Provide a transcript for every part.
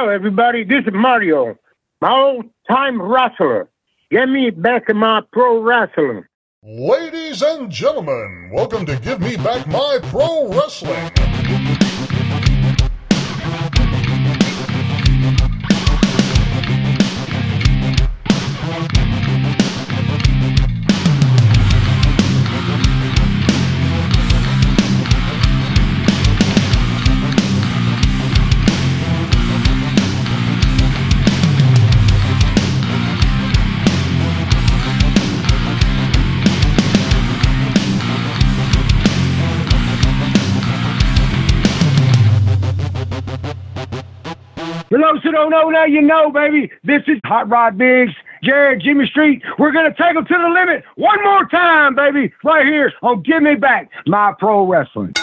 Hello, everybody. This is Mario, my old-time wrestler. Get me back in my pro wrestling. Ladies and gentlemen, welcome to Give Me Back My Pro Wrestling. For those who don't know, now you know, baby. This is Hot Rod Biggs, Jared, Jimmy Street. We're going to take them to the limit one more time, baby, right here on Give Me Back My Pro Wrestling.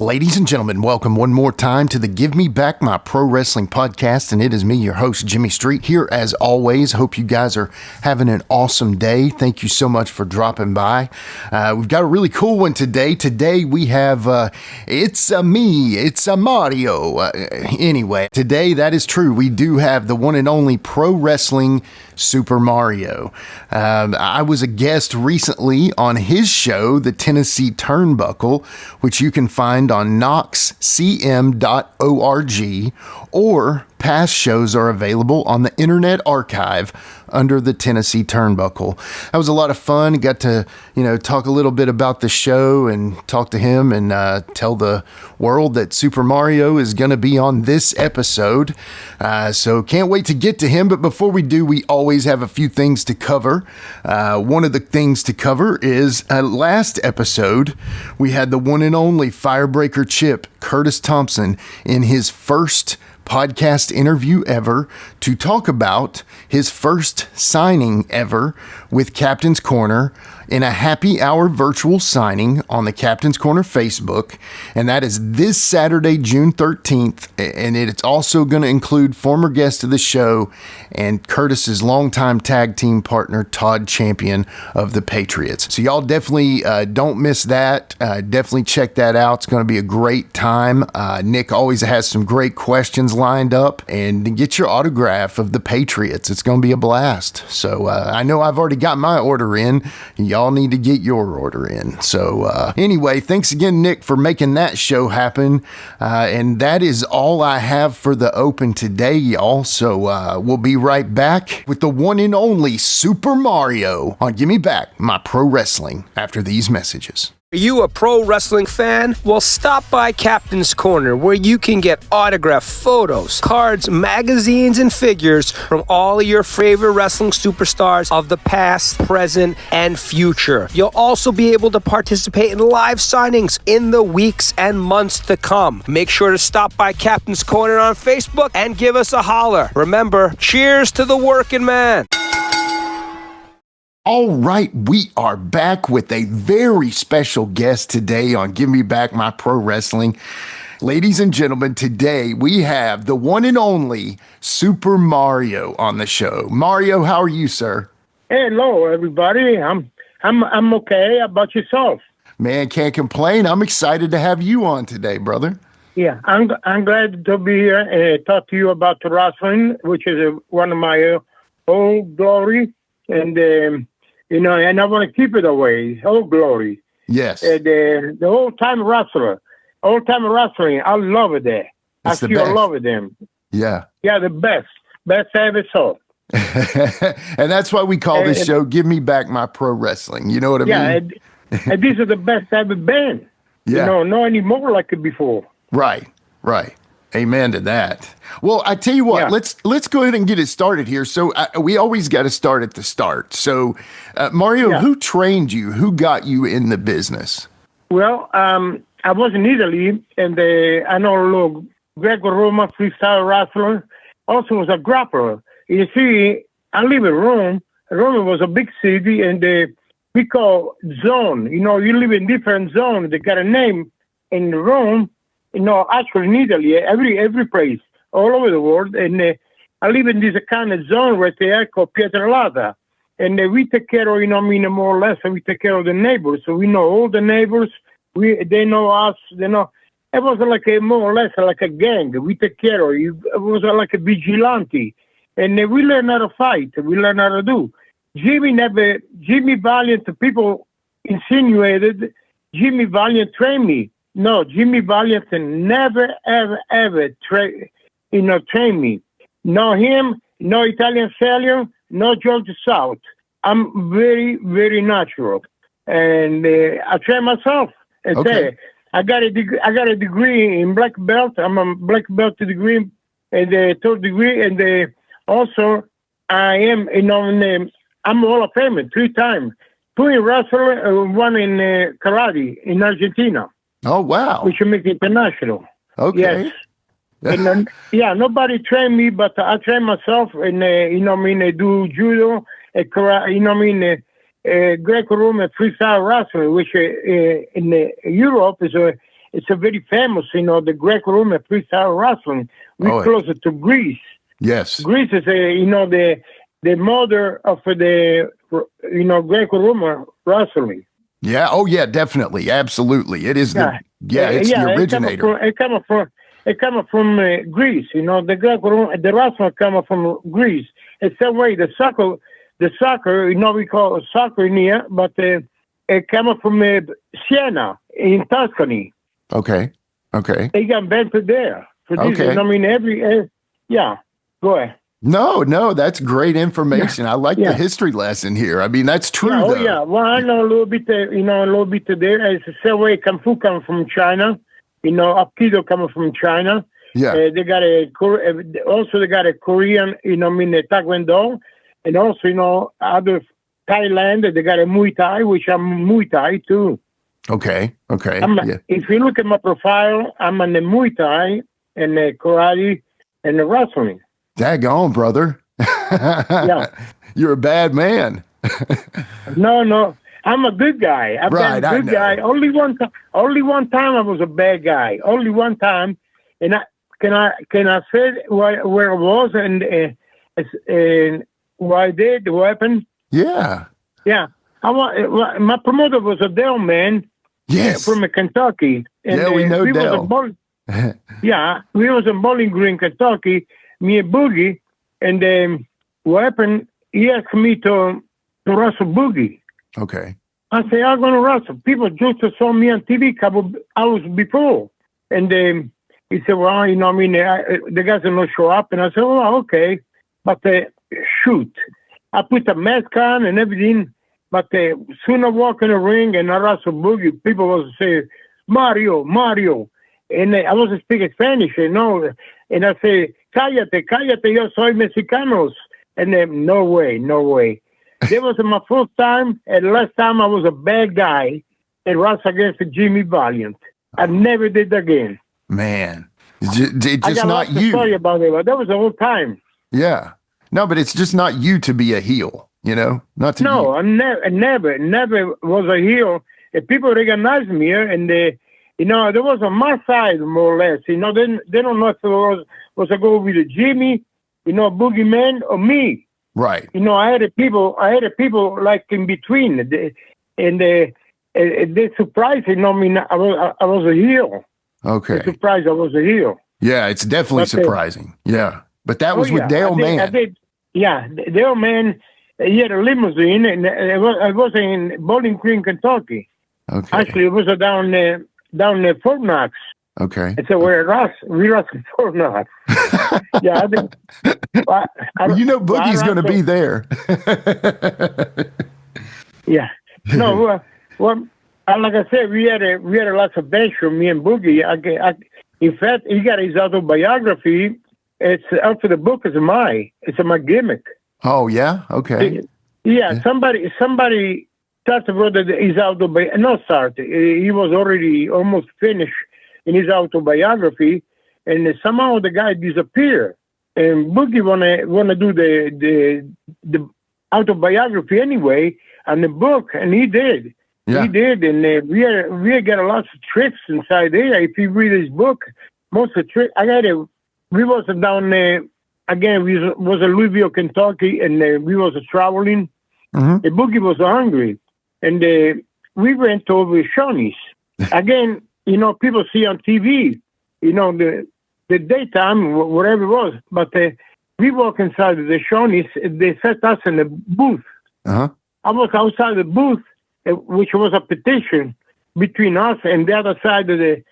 Ladies and gentlemen, welcome one more time to the Give Me Back My Pro Wrestling podcast, and it is me, your host, Jimmy Street, here as always. Hope you guys are having an awesome day. Thank you so much for dropping by. We've got a really cool one today. Today we have, it's Mario. Anyway, today that is true. We do have the one and only Pro Wrestling Super Mario. I was a guest recently on his show, The Tennessee Turnbuckle, which you can find on knoxcm.org, or past shows are available on the Internet Archive under the Tennessee Turnbuckle. That was a lot of fun. Got to, talk a little bit about the show and talk to him and tell the world that Super Mario is going to be on this episode. So can't wait to get to him. But before we do, we always have a few things to cover. One of the things to cover is last episode, we had the one and only Firebreaker Chip, Curtis Thompson, in his first podcast interview ever to talk about his first signing ever with Captain's Corner in a happy hour virtual signing on the Captain's Corner Facebook. And that is this Saturday, June 13th. And it's also going to include former guest of the show and Curtis's longtime tag team partner, Todd Champion of the Patriots. So y'all definitely don't miss that. Definitely check that out. It's going to be a great time. Nick always has some great questions lined up, and get your autograph of the Patriots. It's going to be a blast. So I know I've already got my order in. Y'all need to get your order in. So anyway, thanks again, Nick, for making that show happen. And that is all I have for the open today, y'all. So we'll be right back with the one and only Super Mario on Give Me Back My Pro Wrestling after these messages. Are you a pro wrestling fan? Well, stop by Captain's Corner, where you can get autographed photos, cards, magazines, and figures from all of your favorite wrestling superstars of the past, present, and future. You'll also be able to participate in live signings in the weeks and months to come. Make sure to stop by Captain's Corner on Facebook and give us a holler. Remember, cheers to the working man. All right, we are back with a very special guest today on Give Me Back My Pro Wrestling. Ladies and gentlemen, today we have the one and only Super Mario on the show. Mario, how are you, sir? Hello, everybody. I'm okay. How about yourself? Man, can't complain. I'm excited to have you on today, brother. Yeah, I'm glad to be here and talk to you about the wrestling, which is one of my old glory, and and I want to keep it away, old glory. Yes. The old-time wrestling, I love it there. I still love it them. Yeah. Yeah, the best I ever saw. And that's why we call this show Give Me Back My Pro Wrestling. You know what I mean? Yeah, and these are the best I've ever been. Yeah. No anymore like it before. Right. Amen to that. Well, I tell you what, let's go ahead and get it started here. So we always got to start at the start. So Mario, who trained you? Who got you in the business? Well, I was in Italy, and I know a little Greco-Roman freestyle wrestler. Also was a grappler. You see, I live in Rome. Rome was a big city, and we call zone. You live in different zones. They got a name in Rome. Actually in Italy, every place, all over the world. And I live in this kind of zone right there called Pietralata. And we take care of, more or less, we take care of the neighbors. So we know all the neighbors. They know us, It was like more or less like a gang. We take care of you. It was like a vigilante. And we learned how to fight. We learned how to do. Jimmy Valiant, people insinuated Jimmy Valiant trained me. No, Jimmy Valiant never, ever trained me. No him, no Italian Stallion, no George South. I'm very, very natural. And I train myself. And say, I got a degree in black belt. I'm a black belt degree and the third degree. And also, I am, I'm Hall of Fame 3 times. 2 in wrestling, 1 in karate in Argentina. Oh, wow. Which makes international. Okay. Yes. And nobody trained me, but I train myself. And, I do judo, karate, Greco-Roman freestyle wrestling, which in Europe it's a very famous, the Greco-Roman freestyle wrestling. We're closer to Greece. Yes. Greece is, the mother of the, Greco-Roman wrestling. Yeah. Oh, yeah, definitely. Absolutely. It is it's the originator. It comes from Greece. The Greco-Roman, the wrestling comes from Greece. It's the way the soccer, we call it soccer in here, but it comes from Siena in Tuscany. Okay. They got invented there. For this, go ahead. No, that's great information. I like the history lesson here. I mean, that's true. Well, I know a little bit, there. It's the same way Kung Fu comes from China. Aikido comes from China. Yeah. They got a Korean, Taekwondo. And also, other Thailand, they got a Muay Thai, which I'm Muay Thai too. Okay. If you look at my profile, I'm in the Muay Thai and the karate and the wrestling. Daggone, brother. Yeah. You're a bad man. No. I'm a good guy. I've been a good guy. Only one time I was a bad guy. Only one time. And can I say where I was and what I did, what happened? Yeah. Yeah. My promoter was a Dale man. Yes. From Kentucky. And, we know Dale. We was in Bowling Green, Kentucky, me and Boogie. And what happened, he asked me to wrestle Boogie. Okay. I said, I'm going to wrestle. People just saw me on TV couple hours before. And he said, well, the guys will not show up. And I said, well, okay. But shoot. I put the mask on and everything. But soon I walk in the ring and I wrestle Boogie. People was say, Mario. And I wasn't speaking Spanish, And I say, cállate, yo soy Mexicanos. And then, no way. That was my first time, and last time I was a bad guy and wrestled against Jimmy Valiant. I never did that again. Man, it's just I got not you. Sorry about it, but that was the whole time. Yeah. No, but it's just not you to be a heel, Not to No, I never was a heel. And people recognize me, and there was on my side, more or less. They don't know if it was a go with Jimmy, Boogeyman, or me. Right. I had people like in between, they surprised. I was a heel. Okay. They surprised I was a heel. Yeah, it's definitely surprising. Yeah, but that was with Dale Man. Dale Man. He had a limousine, and I was in Bowling Green, Kentucky. Okay. Actually, it was down near Fort Knox. Okay. And so we wrestled Fort Knox. Yeah, Boogie's going to be there. Yeah. No, like I said, we had a lot of bench from me and Boogie. In fact, he got his autobiography. It's after the book is it's my gimmick. Oh yeah. Okay. Yeah. Somebody started to write his autobiography. No, he was already almost finished in his autobiography, and somehow the guy disappeared. And Boogie wanna do the autobiography anyway, and the book, and he did. Yeah. He did, and we got a lot of tricks inside there. If you read his book, most of the tricks we was down there again. We was in Louisville, Kentucky, and we was traveling. Mm-hmm. The Boogie was hungry, and we went over Shawnee's again. people see on TV, the daytime, whatever it was. But we walk inside the show, and they set us in the booth. Uh-huh. I was outside the booth, which was a petition between us, and the other side of the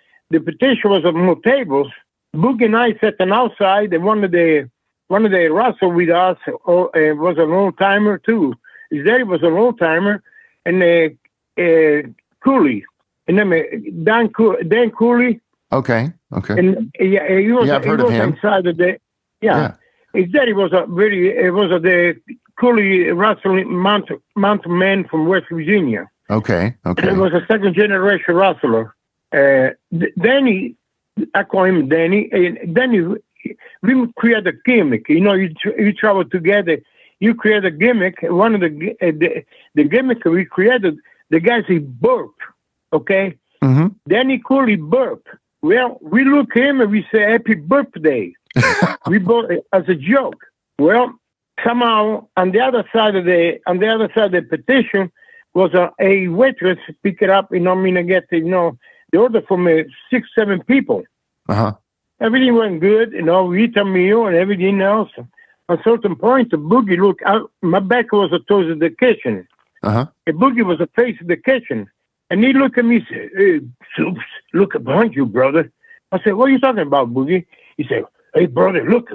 petition was more tables. Boogie and I sat outside, and one of the wrestlers with us was an old timer too. His daddy was an old timer, and Cooley, and then Dan Cooley. Okay. And he was. I've heard of him. Inside of the. Yeah. His daddy was the Cooley wrestling mountain man from West Virginia. Okay. He was a second generation wrestler. Danny, I call him Danny. And Danny, we create a gimmick. You travel together. You create a gimmick. One of the gimmick we created, the guy said burp. Okay. Mm-hmm. Danny Cooley burp. Well, we look at him and we say happy birthday. We both as a joke. Well, somehow on the other side of the petition was a waitress pick it up. Get the order from 6-7 people. Uh-huh. Everything went good. We eat a meal and everything else. At a certain point, the Boogie looked out. My back was towards the kitchen. Uh-huh. The Boogie was facing the kitchen. And he looked at me and said, "Hey, Soups, look behind you, brother." I said, "What are you talking about, Boogie?" He said, "Hey, brother, look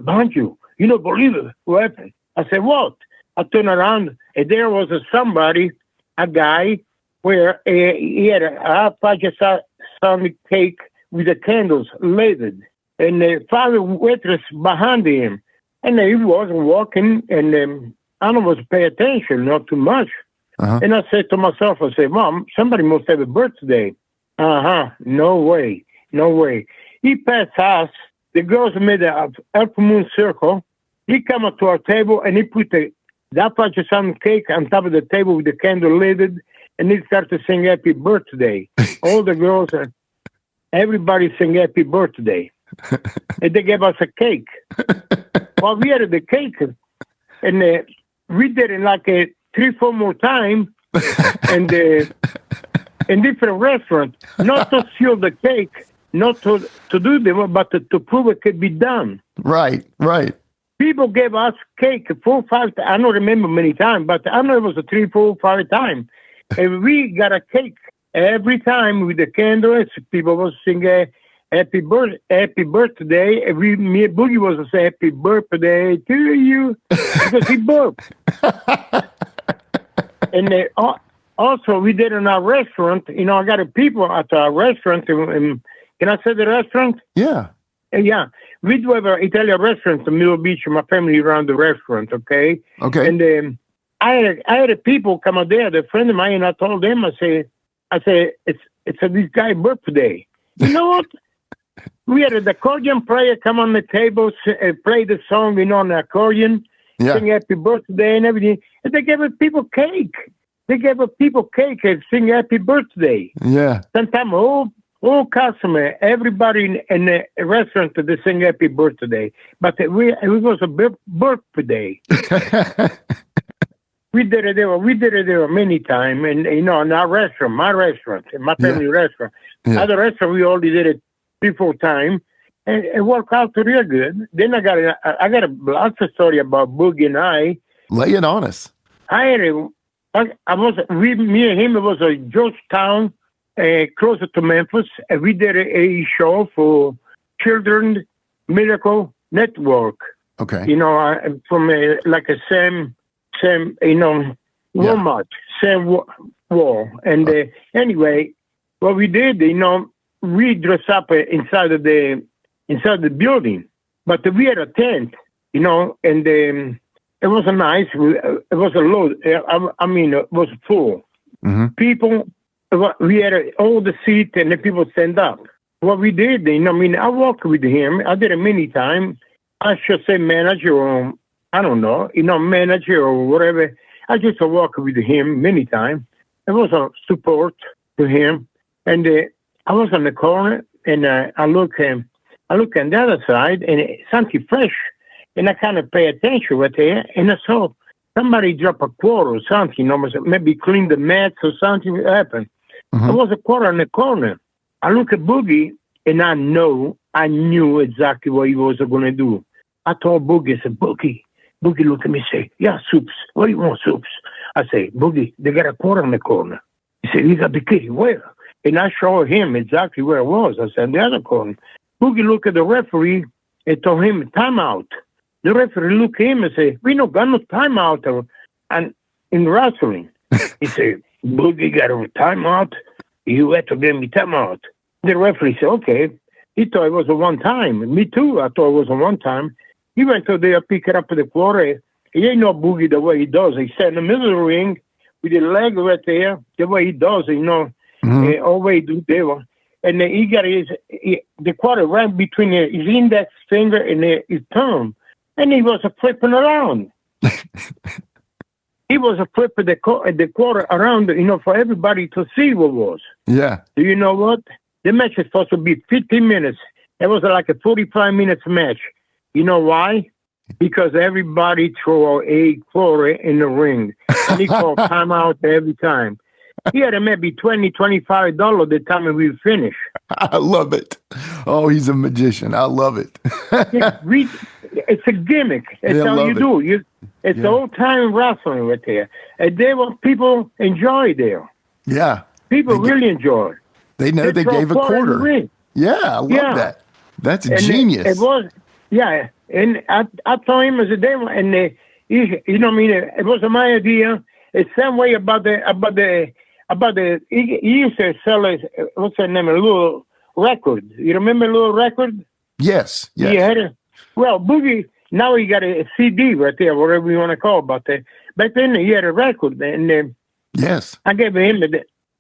behind you. You don't believe it. What happened?" I said, "What?" I turned around, and there was a guy, where he had a half-page cake with the candles lit, and the father waitress behind him. And he was walking, and I was paying attention, not too much. Uh-huh. And I said to myself, "Mom, somebody must have a birthday." No way. He passed us. The girls made a half moon circle. He came up to our table and he put that much of some cake on top of the table with the candle lit, and he started to sing happy birthday. All the girls, everybody sang happy birthday. And they gave us a cake. Well, we had the cake, and we did it like 3-4 more times, and in different restaurants, not to steal the cake, not to do them, but to prove it could be done. Right. People gave us cake 4 or 5 times. I don't remember many times, but I know it was 3, 4, 5 times. And we got a cake every time with the candles. People was singing happy birthday. And me and Boogie was saying happy birthday to you because he burped. And also, we did in our restaurant. I got people at our restaurant. And can I say the restaurant? Yeah. Yeah. We do have an Italian restaurant in Middle Beach. My family around the restaurant, okay? Okay. And I had people come out there. The friend of mine, and I told them, I say, it's this guy's birthday. You know what? We had an accordion player come on the table, play the song, on the accordion, sing happy birthday and everything. And they gave people cake. And sing happy birthday. Yeah. Sometimes all customer, everybody in the restaurant, they sing happy birthday. But it was a birthday. We did it there many times, and in our restaurant, my family restaurant. Other restaurant, we only did it 3-4 times, and it worked out real good. Then I got a lots of story about Boogie and I. Lay it on us. Me and him. It was a Georgetown, closer to Memphis, and we did a show for Children Miracle Network. Okay. From like a Sam, Walmart, Sam Wall. And anyway, what we did, we dressed up inside the building, but we had a tent, and it was nice. It was a load. It was full. Mm-hmm. People. We had all the seats and the people stand up. What we did, I walked with him. I did it many times. I should say manager or, I don't know, manager or whatever. I just walked with him many times. It was a support to him. And I was on the corner and I look on the other side and something fresh. And I kind of pay attention right there. And I saw somebody drop a quarter or something, maybe clean the mats or something happened. There was a quarter in the corner. I look at Boogie, and I knew exactly what he was going to do. I told Boogie, I said, Boogie, look at me and say, yeah, soups. What do you want, soups? I say, Boogie, they got a quarter in the corner. He said, you got the key. Where? And I showed him exactly where it was. I said, the other corner. Boogie looked at the referee and told him, timeout. The referee looked at him and said, we don't got no timeout and in wrestling. He said, Boogie got a timeout. You had to give me timeout. The referee said, okay. He thought it was a one time. Me too. I thought it was a one time. He went to there, pick it up at the quarter. He ain't no Boogie the way he does. He sat in the middle of the ring with the leg right there, the way he does, always do there. And he got the quarter right between his index finger and his thumb. And he was flipping around. He was flipping the quarter around, for everybody to see what was. Yeah. Do you know what? The match is supposed to be 15 minutes. It was like a 45 minutes match. You know why? Because everybody threw a quarter in the ring. And he called timeout every time. He had maybe $20, $25 the time we finished. I love it. Oh, he's a magician. I love it. It's a gimmick. That's how you do. It's old-time wrestling right there. And people enjoy there. Yeah. People really enjoy it. They know they gave a quarter. Yeah, I love that. That's genius. It was, yeah. And I told him as a demo, and it was my idea. It's some way about the. He used to sell what's that name? A little record. You remember a little record? Yes. He had it. Well, Boogie. Now he got a CD right there, whatever you want to call it about that. Back then he had a record, and yes, I gave him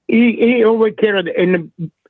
he always carried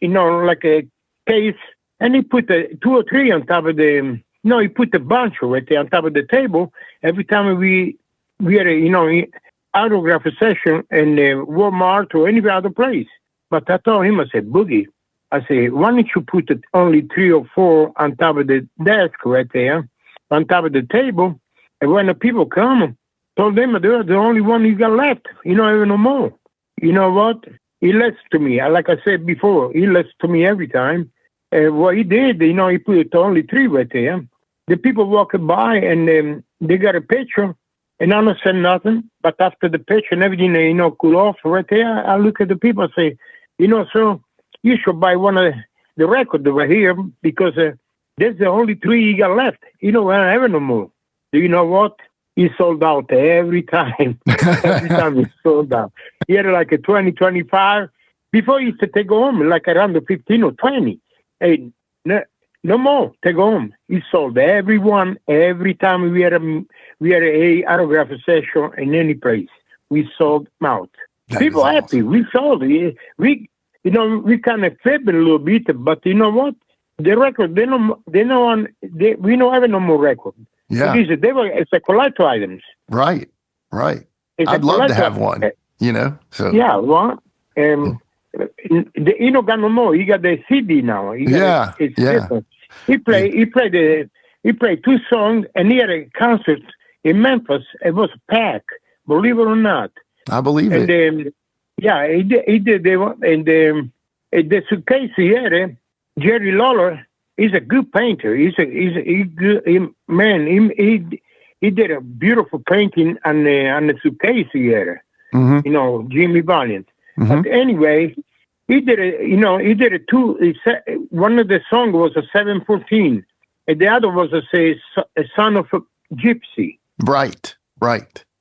like a case, and he put the 2 or 3 on top of the. No, he put the bunch right there on top of the table. Every time we had a autograph session in Walmart or any other place. But I told him, I said, Boogie, I said, why don't you put only 3 or 4 on top of the desk right there, on top of the table, and when the people come, told them they're the only one you got left. You don't even know more. You know what? He listens to me. Like I said before, he listens to me every time. What he did, he put only 3 right there. The people walking by, and they got a picture, and I don't say nothing. But after the picture and everything, cool off right there, I look at the people and say, sir, you should buy one of the records right here, because there's the only 3 you got left. I don't have no more. Do you know what? He sold out every time. Every time he sold out. He had like a 20, 25. Before he used to take home like around the 15 or 20. Hey, no more. Take home. He sold everyone every time we had a autograph session in any place. We sold them out. People happy. Awesome. We sold it. We kind of flipped it a little bit, but you know what? The record, we don't have no more record. Yeah. It's a collector items. Right. I'd love to have one, so. Yeah, well, he don't got no more. He got the CD now. It's different. He played 2 songs, and he had a concert in Memphis. It was packed, believe it or not. I believe it. And he did. And the suitcase he had, Jerry Lawler, he's a good painter. He did a beautiful painting on the suitcase he had. Mm-hmm. Jimmy Valiant. Mm-hmm. But anyway, he did a 2. One of the songs was a 714, and the other was a son of a gypsy. Right.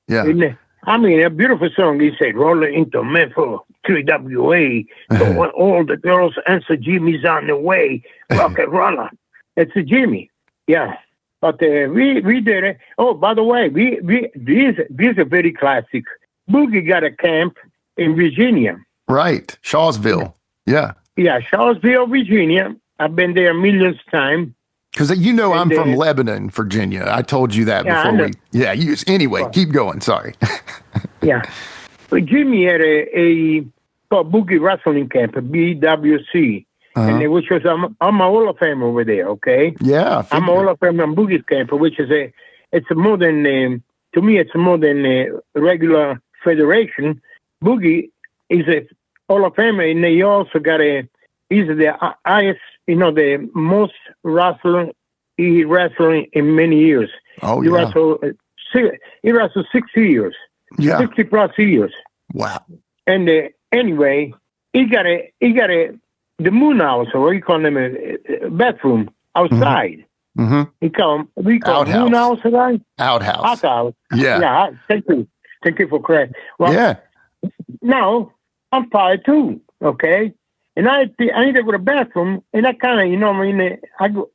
Yeah. And, a beautiful song. He said, rolling into Memphis, 3WA. So when all the girls answer, Jimmy's on the way. Rock and roller. It's a Jimmy. Yeah. But we did it. Oh, by the way, these are very classic. Boogie got a camp in Virginia. Right. Shawsville. Yeah. Yeah, Shawsville, Virginia. I've been there millions of times. Because I'm from Lebanon, Virginia. I told you that before anyway, keep going. Sorry. Yeah. But Jimmy had a Boogie Wrestling Camp, a BWC, and which was, I'm a Hall of Fame over there, okay? Yeah. I'm a Hall of Fame on Boogie's Camp, which is it's more than, to me, it's more than a regular federation. Boogie is Hall of Fame, and he also got he's the highest, the most wrestling he wrestled in many years. Oh, he yeah. He wrestled 60 years. Yeah. 60 plus years. Wow. And anyway, he got the moon house, or we call them a bathroom outside. Mm-hmm. We call Outhouse. moon house, right? Outhouse. Outhouse. Yeah. Yeah. Thank you for correct. Well, Yeah. now I'm 5'2", okay, and I need to go to the bathroom, and I kind of, I go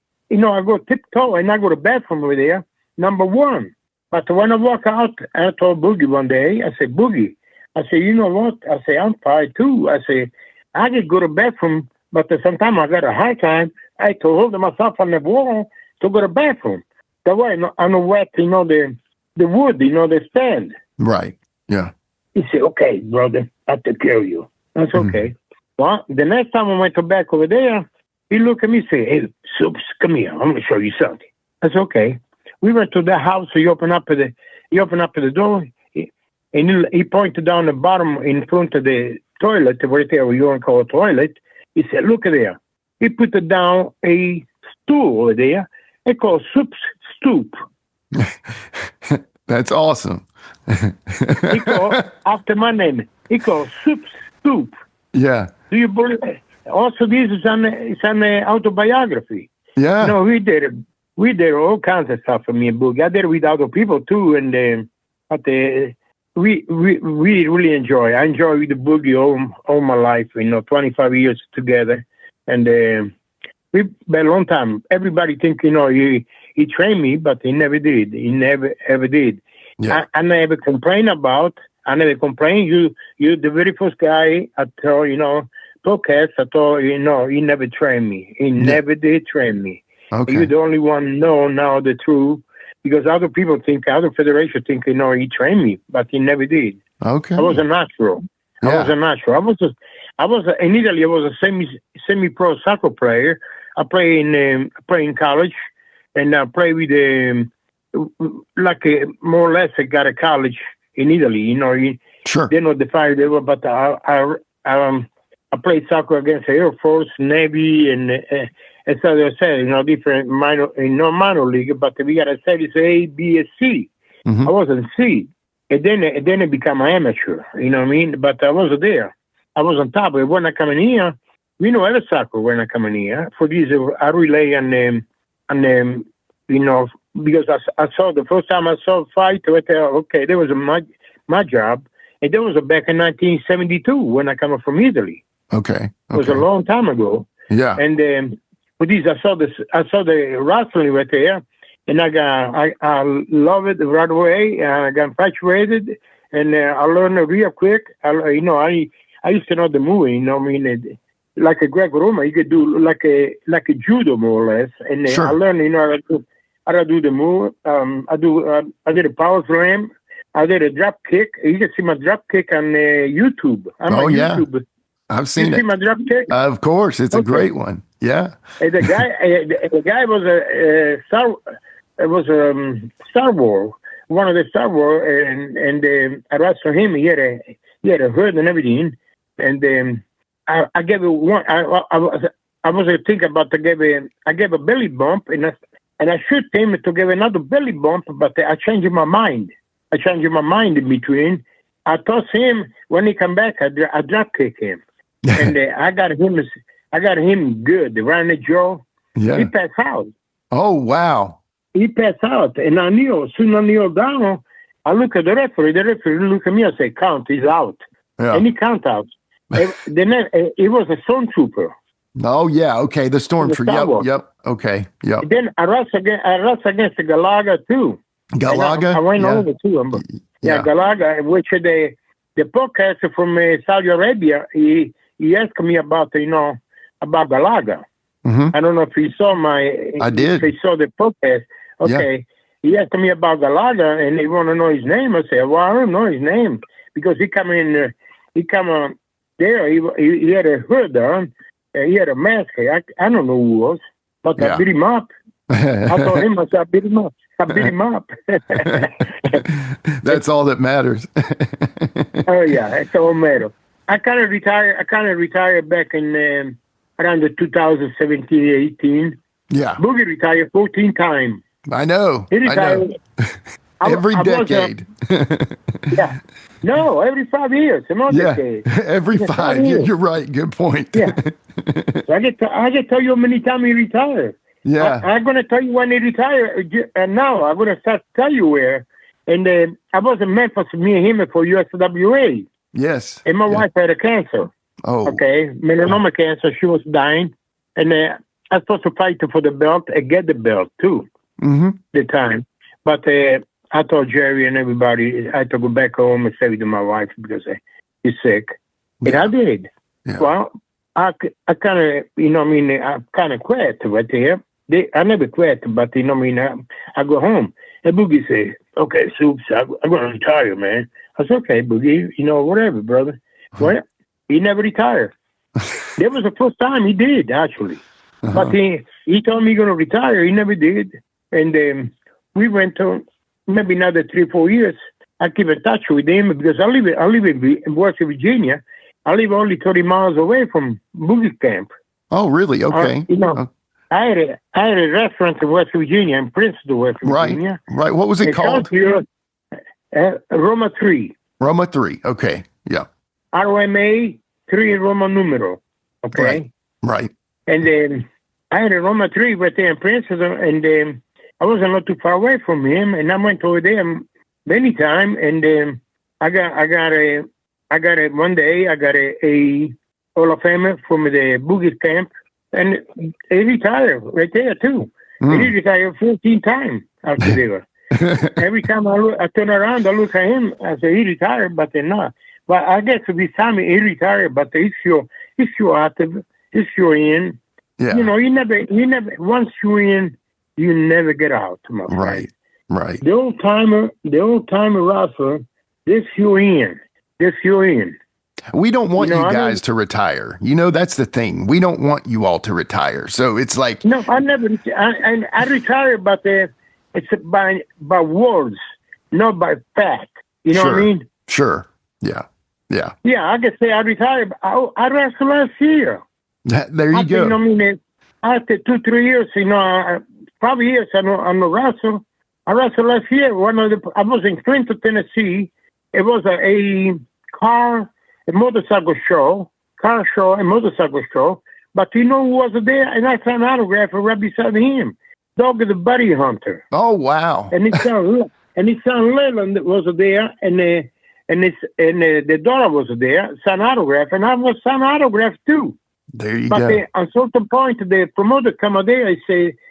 tiptoe, and I go to the bathroom over there, number one. But when I walk out, I told Boogie one day, I said, Boogie, I say, you know what? I say, I'm 5'2". I say, I can go to the bathroom, but sometimes I got a hard time. I to hold myself on the wall to go to the bathroom. That way I know wet, the wood, the stand. Right. Yeah. He said, okay, brother, I'll take care of you. That's okay. Well, the next time I went to back over there, he looked at me and said, hey, Soups, come here. I'm going to show you something. That's okay. We went to the house. He opened up the door, and he pointed down the bottom in front of the toilet, right there where you want to call a toilet. He said, look at there. He put down a stool over there. It's called Soup's Stoop. That's awesome. He called after my name. He called Soup's Stoop. Yeah. Do you believe it? Also, this is an autobiography. Yeah. We did all kinds of stuff for me and Boogie. I did it with other people too, and we really enjoy. I enjoy with the Boogie all my life. 25 years together, and we been a long time. Everybody think he trained me, but he never did. He never ever did. Yeah. I never complain about. I never complain. You're the very first guy I told podcast. I told he never trained me. He never did train me. Okay. You're the only one know now the truth, because other people think, other federations think, he trained me, but he never did. Okay. I was a natural. Yeah. I was a natural. In Italy. I was a semi-pro soccer player. I play in college, and I play with more or less I got a college in Italy. Sure. They know the fire they were, but I played soccer against the Air Force, Navy, and as I said, different minor league, but we got a series A, B, and C. Mm-hmm. I was in C, and then it became an amateur. You know what I mean? But I was there. I was on top. But when I come in here, we know every soccer when I come in here. For this, I relay on because I saw the first time I saw a fight. I thought, okay, that was my job, and that was back in 1972 when I come from Italy. Okay. It was a long time ago. Yeah. And with this, I saw the wrestling right there, and I love it right away. I got infatuated, and I learned it real quick. I used to know the movie. Like a Greco-Roman, you could do like a judo more or less. And Sure. I learned, how to do the move. I did a power slam. I did a drop kick. You can see my drop kick on YouTube. YouTube. I've seen you it. See my drop kick? Of course, it's a great one. Yeah. And the guy was a Star Wars, one of the Star Wars, and I wrestled him. He had a hood and everything, and I gave it one. I was thinking about I gave a belly bump, and I shoot him to give another belly bump, but I changed my mind. I changed my mind in between. I toss him when he come back. I drop kick him, and I got him good. Around the jaw. Yeah. He passed out. Oh wow. He passed out, and I knew. Soon I kneel down. I look at the referee. The referee look at me and say, "Count. He's out." Yeah. And he count out. Then it was a stormtrooper. Oh yeah. Okay. The stormtrooper. Yep. Okay. Yep. Then I wrestled against the Galaga too. Galaga. I went over to him. Yeah, Galaga, which the podcaster from Saudi Arabia, he asked me about about Galaga. Mm-hmm. I don't know if you saw I did. If you saw the podcast. Okay. Yeah. He asked me about Galaga, and he want to know his name. I said, well, I don't know his name because he come there. He had a hood on. He had a mask. I don't know who it was, but I beat him up. I told him, I beat him up. I beat him up. That's all that matters. Oh, yeah. It's all matter. I kind of retired back in around the 2017, 18. Yeah. Boogie retired 14 times. I know. He retired. Every decade. Yeah. No, every 5 years. Another decade. Every 5 years. You're right. Good point. Yeah. So I can tell you how many times he retired. Yeah. I'm going to tell you when he retired. And now I'm going to start to tell you where. And I was in Memphis, me and him, for USWA. Yes. And my wife had a cancer. Oh. Okay. Melanoma cancer. She was dying. And I was supposed to fight for the belt and get the belt, too. Mm-hmm. The time. But I told Jerry and everybody I had to go back home and stay with my wife because he's sick. And I did. Yeah. Well, I kind of, I kind of quit right there. I never quit, but, I go home. And Boogie said, okay, Soups, I'm going to retire, man. I said, okay, Boogie, whatever, brother. Well, he never retired. That was the first time he did, actually. But he told me he's going to retire. He never did. And we went to maybe another 3-4 years. I keep in touch with him because I live in West Virginia. I live only 30 miles away from Boogie Camp. Oh, really? Okay. I had a restaurant in West Virginia, in Princeton, West Virginia. Right. What was it called? Roma 3. Roma 3. Okay. Yeah. ROMA 3 Roma numero. Okay. Right. And then I had a Roma 3 right there in Princeton, and I wasn't not too far away from him, and I went over there many times, and I got one day I got a Hall of Famer from the Boogie Camp, and he retired right there too. He retired 14 times after there. Every time I turn around, I look at him. I say he retired, but they're not. But I guess this time he retired, but he's still active. He's still in. Yeah. You never. Once you're in, you never get out, my friend. Right. The old timer wrestler, this you're in. We don't want you guys to retire. That's the thing. We don't want you all to retire. So it's like... No, I never... I retired, but it's by words, not by fact. You know what I mean? Sure. Yeah. Yeah, I can say I retired. I wrestled last year. There you go. After 2-3 years, 5 years, I'm a wrestler. I wrestled last year. I was in Quinton, Tennessee. It was a motorcycle show. But you know who was there? And I signed an autograph right beside him. Dog the Buddy Hunter. Oh, wow. And his son Leland was there, and the daughter was there, signed autograph, and I was signed autograph too. There you go. But at a certain point, the promoter come out there.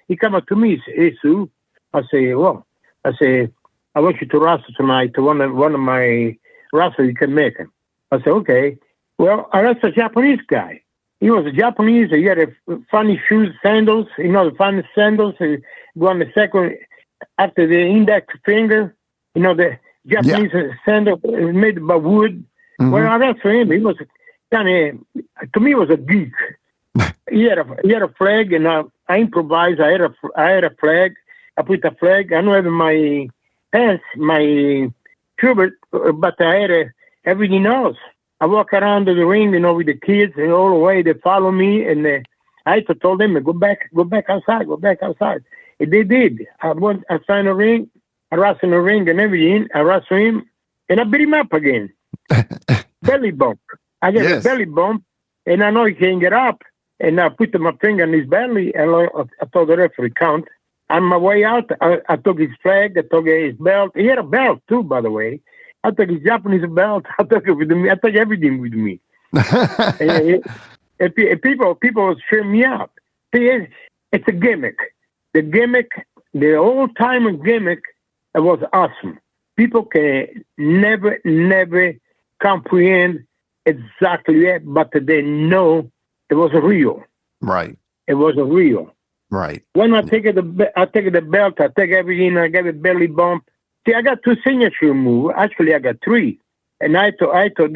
He come up to me. He say, "Hey, Sue," I say, "I want you to wrestle tonight to one of my wrestlers you can make him." I said, "Okay." Well, I wrestled a Japanese guy. He was a Japanese. He had a funny shoes, sandals. The funny sandals. He go on the second after the index finger. The Japanese sandal made by wood. Mm-hmm. Well, I wrestled him. He was kind of, to me, was a geek. He had a flag, and I improvised. I had a flag. I put the flag. I don't have my pants, my shirt, but I had everything else. I walk around the ring, with the kids, and all the way they follow me, and I had to tell them, go back outside. And they did. I signed a ring. I wrestled in the ring and everything. I wrestled him, and I beat him up again. Belly bump. I get a belly bump, and I know he can't get up. And I put my finger on his belly, and I told the referee count. On my way out, I took his flag, I took his belt. He had a belt, too, by the way. I took his Japanese belt. I took it with me. I took everything with me. and people was cheering me up. See, it's a gimmick. The old-time gimmick, it was awesome. People can never comprehend exactly that, but they know it was real. Right. It was real. Right. When I take the belt, I take everything, I get a belly bump. See, I got 2 signature moves. Actually, I got 3. And I thought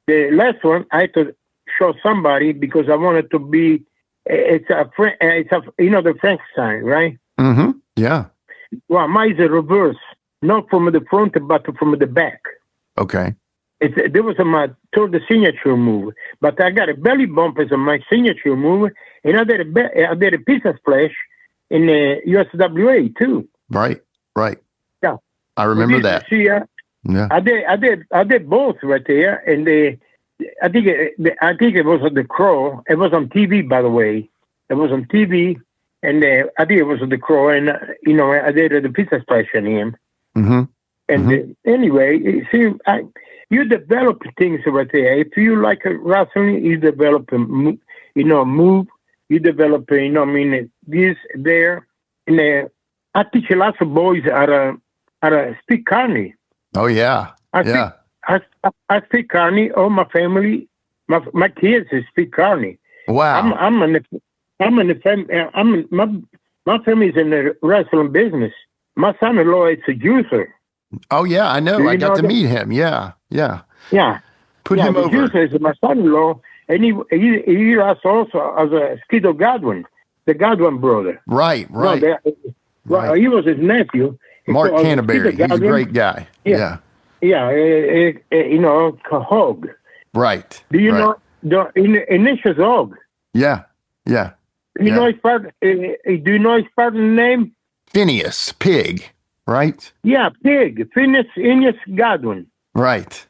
the last one, I had to show somebody because I wanted to be, the Frankenstein, right? Mm-hmm. Yeah. Well, mine is a reverse, not from the front, but from the back. Okay. There was my toward the signature move. But I got a belly bump as my signature move, and I did a pizza splash in the USWA too. Right. Yeah, I remember that. See, Yeah. I did both right there, and I think it was on the Crow. It was on TV, by the way. It was on TV, and I think it was on the Crow, and I did the pizza splash on him. Mm-hmm. And anyway, see, you develop things right there. If you like wrestling, you develop move. You develop, this there. And I teach a lot of boys how to speak Carney. Oh yeah, I speak Carney. All my family, my kids speak Carney. Wow. My family's in the wrestling business. My son-in-law is a juicer. Oh yeah, I know. I got to meet him. Yeah. Put him over. Juicer is my son-in-law, and he wrestles also as a Skiddo Godwinn, the Godwinn brother. Right. Well, he was his nephew. Mark Canterbury. He's a great guy. Yeah. Hog. Right. Do you know the initials Hog? Yeah. Do you know his father? Do you know his father's name? Phineas, Pig. Right. Yeah, Pig. Phineas Godwinn. Right.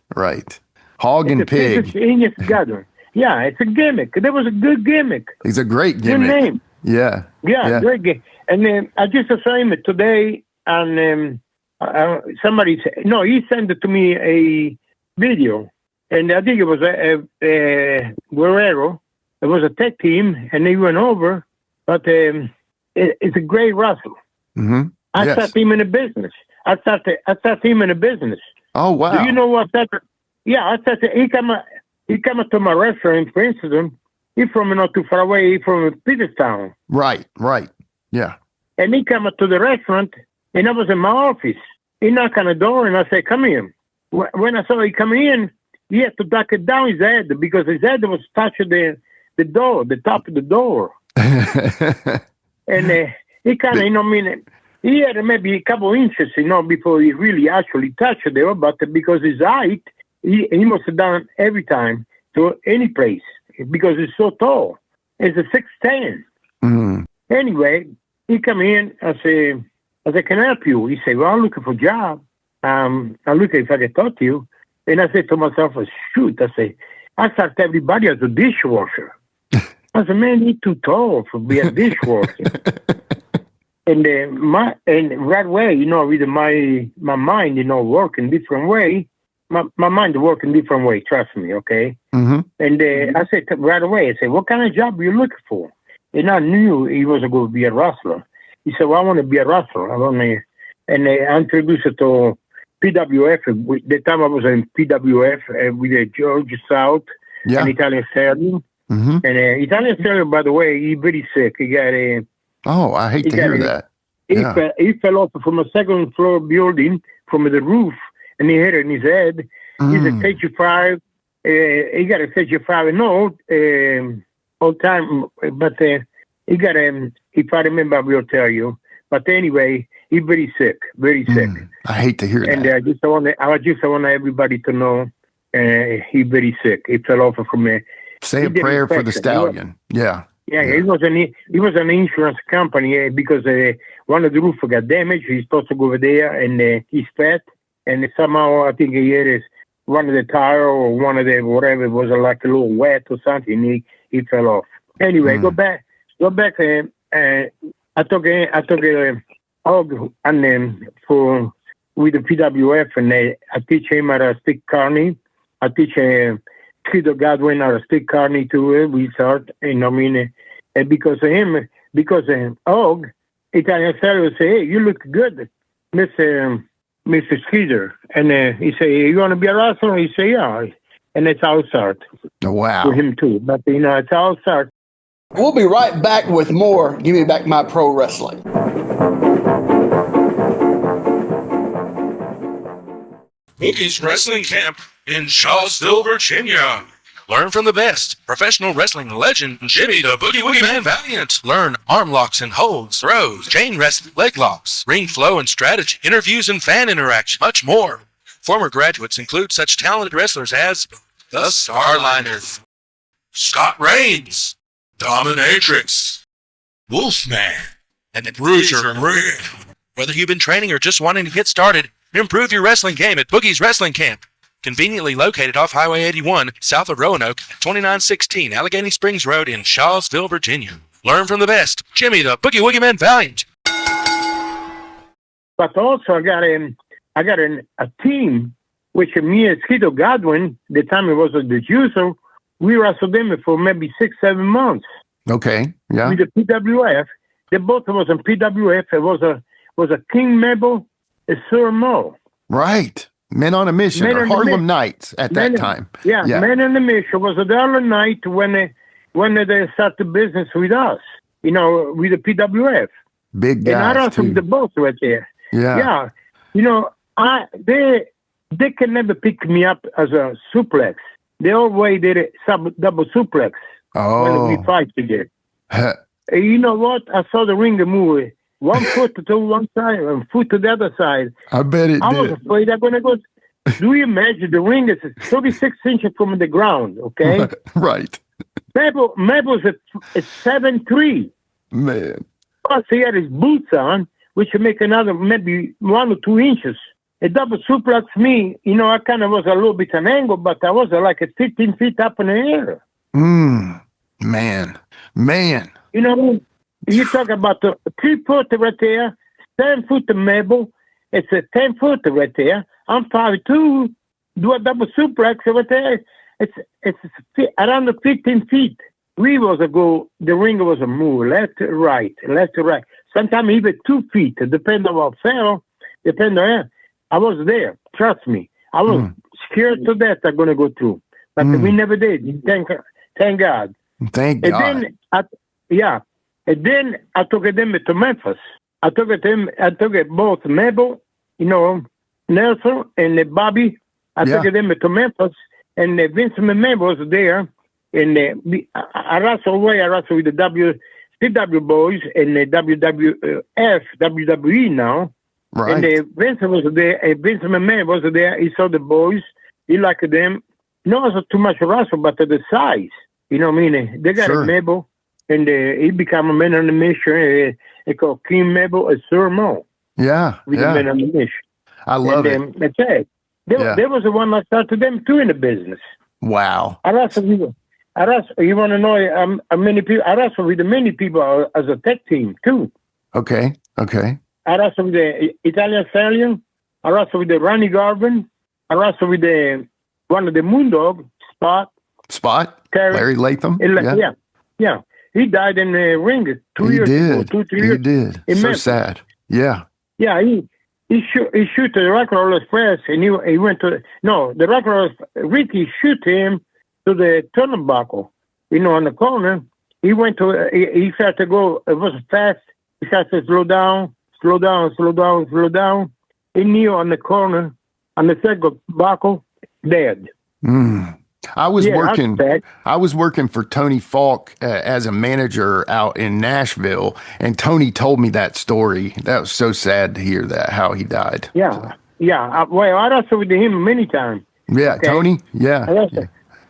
Hog and Pig. Phineas Godwinn. Yeah, it's a gimmick. That was a good gimmick. He's a great gimmick. Good name. Yeah. Great game. And then I just saw him today, and somebody said, no, he sent it to me a video, and I think it was a Guerrero. It was a tech team, and they went over, but it's a great wrestler. Mm-hmm. I started him in a business. I started him in a business. Oh wow! Do you know what that? Yeah, I started. He come to my restaurant in Princeton. He's from not too far away. He's from Peterstown. Right. Yeah. And he came to the restaurant, and I was in my office. He knocked on the door, and I said, "Come in." When I saw he come in, he had to duck it down his head because his head was touching the door, the top of the door. And he kind of, he had maybe a couple inches, before he really actually touched the door. But because his height, he must have done it every time to any place because he's so tall. It's a 6'10". Mm. Anyway, he come in. I say, can I help you? He said, well, I'm looking for a job. I'm looking if I can talk to you. And I said to myself, shoot, I start everybody as a dishwasher. I said, man, he's too tall to be a dishwasher. and right away, with my mind, working different way. My mind working different way, trust me, okay? Mm-hmm. And I said right away, what kind of job are you looking for? And I knew he was going to be a wrestler. He said, well, I want to be a wrestler. And I introduced it to PWF. The time I was in PWF with George South and Italian Stallion. Mm-hmm. And Italian Stallion, by the way, he's very sick. He got a... Oh, I hate to hear that. He fell off from a second floor building from the roof, and he hit it in his head. He's a stage 5. He got a stage 5. No, all time, but he got a... If I remember, I will tell you. But anyway, he's very sick. I hate to hear that. And I just want everybody to know he's very sick. He fell off from a... Say a prayer for the stallion. Yeah. He was an insurance company because one of the roof got damaged. He's supposed to go over there, and he's fat. And somehow, I think he hit one of the tire or one of the whatever was like a little wet or something. He fell off. Anyway, go back. I took Hog and for with the PWF, and I teach him how to speak Carney. I teach Skiddo Godwinn how to speak Carney too. We start, and because of him, Hog, Italian Stallion say, hey, you look good, Mr. Skidder. And he say, you want to be a wrestler? He say, yeah. And it's how it start. Oh, wow. For him too. But, it's how it start. We'll be right back with more Give Me Back My Pro Wrestling. Boogie's Wrestling Camp in Charlottesville, Virginia. Learn from the best. Professional wrestling legend Jimmy the Boogie Woogie Man Valiant. Learn arm locks and holds, throws, chain wrestling, leg locks, ring flow and strategy, interviews and fan interaction, much more. Former graduates include such talented wrestlers as the Starliner, Scott Reigns, Dominatrix, Wolfman, and Bruiser Red. Whether you've been training or just wanting to get started, improve your wrestling game at Boogie's Wrestling Camp. Conveniently located off Highway 81, south of Roanoke, at 2916 Allegheny Springs Road in Shawsville, Virginia. Learn from the best, Jimmy the Boogie Woogie Man Valiant. But also I got a team, which me and Skito Godwinn, the time it was the user, we wrestled them for maybe 6-7 months. Okay, yeah. With the PWF. They both was in PWF. It was a King Mabel, a Sir Mo. Right. Men on a Mission, or Harlem Nights at that time. Yeah, Men on a Mission was the Harlem Night when they started business with us, with the PWF. Big guys, and I wrestled the both right there. Yeah. They can never pick me up as a suplex. They always did a double suplex when we fight together. You know what? I saw the ring move. One foot to one side and foot to the other side. I bet it did. I was afraid I'm going to go. Do you imagine the ring is 36 inches from the ground, okay? Right. Mabel's at 7'3". Man. Plus he had his boots on, which would make another maybe 1 or 2 inches. A double suplex me, I kind of was a little bit an angle, but I was like 15 feet up in the air. Man. You talk about the 3 foot right there, 10 foot Mabel. It's a 10 foot right there. I'm 5'2". Do a double suplex right there. It's around the 15 feet. The ring was a move, left to right. Sometimes even 2 feet, depending on what fell, I was there. Trust me. I was scared to death I'm going to go through. But we never did. Thank God. Thank God. And then I took them to Memphis. I took both Mabel, Nelson and Bobby. I took them to Memphis, and Vince McMahon was there. And I wrestled with the CW boys and the WWF, WWE now. Right. And Vince was there, and Vince McMahon was there. He saw the boys. He liked them. No, it was too much wrestle, but the size. You know what I mean? They got a Mabel, and he became a man on the mission. They called King Mabel and Sir Mo. Yeah. With the men on the mission. I love it. That's it. There was the one that started them too in the business. Wow. I wrestled, you want to know how many people? I wrestled with many people as a tech team too. Okay. I wrestled with the Italian Stallion. I wrestled with the Ronnie Garvin. I wrestled with one of the Moondog, Spot. Larry Latham. Yeah. He died in the ring 2 years ago, 2-3 years. He did. So Memphis. Sad. Yeah. Yeah, he shoot the Rock and Roll Express, and he went to the Rock and Roll. Ricky shoot him to the turnbuckle, on the corner. He went to. He started to go. It was fast. He started to slow down. He knew on the corner, on the second buckle, dead. I was working for Tony Falk as a manager out in Nashville, and Tony told me that story. That was so sad to hear that, how he died. Yeah. Well, I wrestled with him many times. Yeah, okay. Tony. Yeah.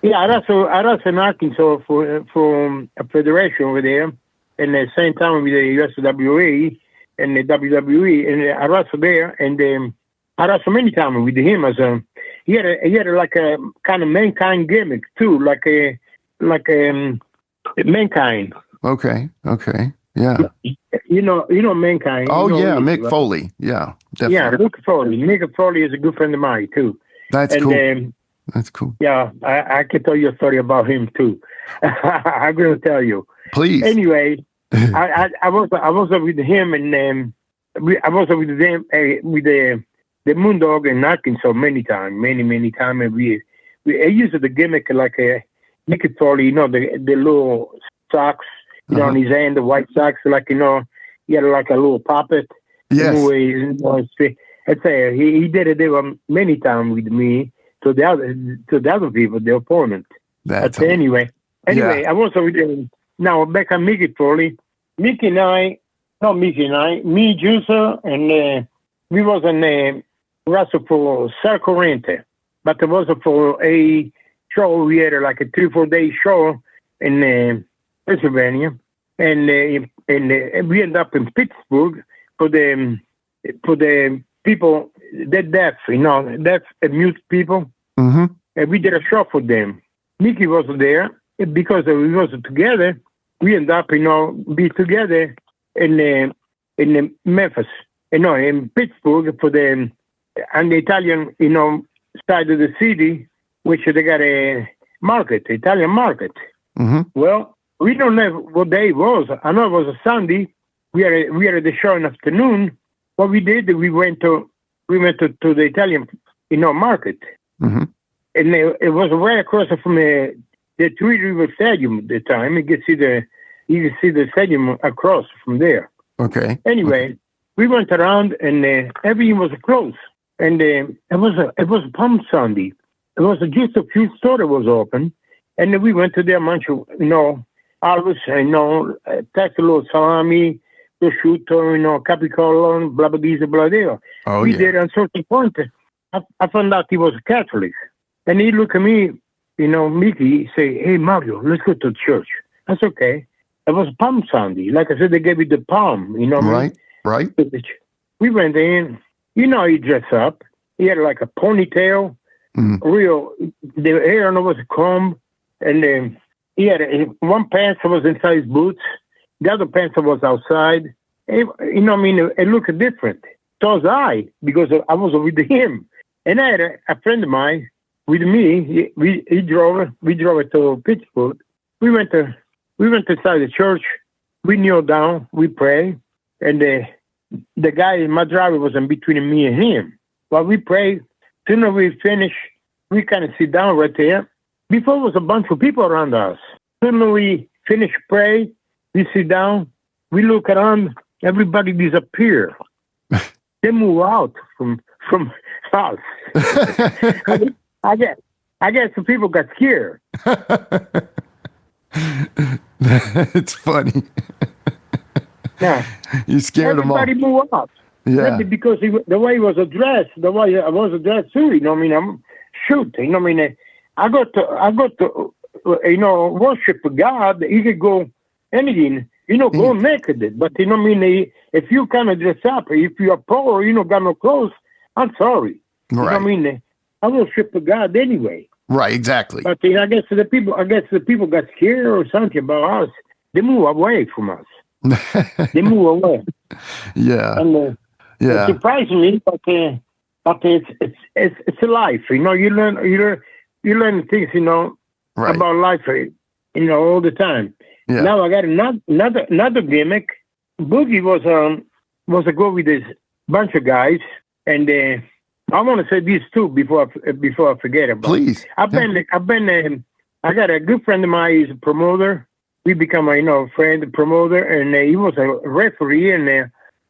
I wrestled in Arkansas for a federation over there, and at the same time with the USWA and the WWE, and I wrestled there, and I wrestled many times with him as a. He had like a kind of Mankind gimmick too, like a Mankind. Okay. Yeah. You know Mankind. Oh yeah, Mick Foley. Yeah, definitely. Yeah, Mick Foley. Mick Foley is a good friend of mine too. That's cool. That's cool. Yeah, I can tell you a story about him too. I'm going to tell you. Please. Anyway, I was with him, and I was with them with the Moondog in Arkansas many times. And we used the gimmick like a Mickey Foley, the little socks, on his hand, the white socks, like, he had like a little puppet. Yes. I'd say he did it there many times with me to the other people, the opponent. Anyway, I was with him. Now back on Mickey Foley. Me, Juicer, and we was in wrestle for Sal Corriente, but it was for a show. We had like a 3-4 day show in Pennsylvania, and we ended up in Pittsburgh for the people that deaf, deaf and mute people. Mm-hmm. And we did a show for them. Mickey was there because we was together. We ended up, be together in Memphis, in Pittsburgh on the Italian, side of the city, which they got a market, Italian market. Mm-hmm. Well, we don't know what day it was. I know it was a Sunday. We are at the show in the afternoon. What we did, we went to the Italian, market. Mm-hmm. And it was right across from the Three River Stadium at the time. You can see the stadium across from there. Okay. Anyway, we went around and everything was closed. And it was Palm Sunday. It was just a few stores was open, and then we went to their mancho, always, tax a little salami, prosciutto, capicola, blah blah blah blah. Oh, we yeah. did. At certain point, I found out he was a Catholic, and he looked at me, Mickey, he say, "Hey Mario, let's go to church." That's okay. It was Palm Sunday. Like I said, they gave you the palm, Right, right. We went in. He dressed up. He had like a ponytail, the hair was a comb, and he had one pants was inside his boots, the other pants was outside. It looked different. So was I, because I was with him. And I had a friend of mine with me. We drove to Pittsburgh. We went inside the church. We kneel down. We pray, and the guy, my driver, was in between me and him. While we prayed, soon as we finished, we kind of sit down right there. Before, there was a bunch of people around us. Soon as we finish praying, we sit down, we look around, everybody disappear. They move out from us. I guess the people got scared. It's funny. Yeah. You scared them all. Everybody move out. Yeah. Maybe because the way he was addressed, the way I was addressed too. I'm shoot. I got to worship God. You could go anything. Go naked. But if you kind of dress up, if you are poor, got no clothes, I'm sorry. Right. I worship God anyway. Right. Exactly. But I guess the people got scared or something about us. They move away from us. They move away. Yeah. And yeah. it surprised me, but it's a life. You learn things, Right. about life, all the time. Yeah. Now I got another gimmick. Boogie was a go with this bunch of guys, and I want to say these two before I forget about. Please. I got a good friend of mine. He's a promoter. We become a friend, promoter, and he was a referee, and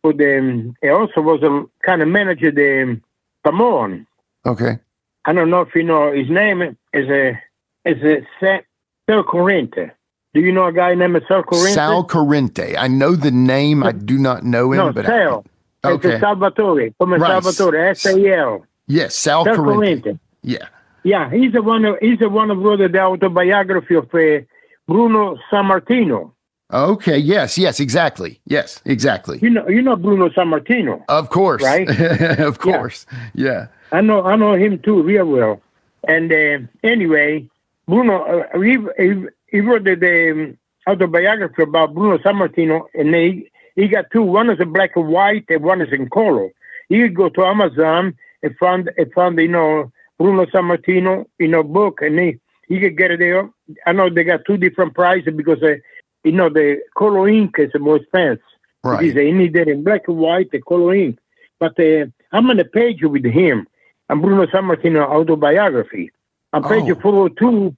he also was a kind of manager the Samoan. Okay. I don't know if you know his name is Sal Corrente. Do you know a guy named Sal Corrente? Sal Corrente. I know the name. I do not know him. No, but Sal. Okay. It's Salvatore. Come Right. Salvatore. S-A-L. Yes, Sal Corrente. Yeah. Yeah, he's the one who wrote the autobiography of Bruno Sammartino. Okay. Yes. Exactly. Yes. Exactly. You know Bruno Sammartino. Of course. Right? Of course. Yeah. I know him too real well. And anyway, Bruno, he wrote the autobiography about Bruno Sammartino, and he got two. One is in black and white, and one is in color. He could go to Amazon and found Bruno Sammartino book, and he could get it there. I know they got two different prices because the color ink is the more expensive. Right. He needed in black and white, the color ink. But I'm on the page with him. I'm Bruno Sammartino autobiography. On page 402,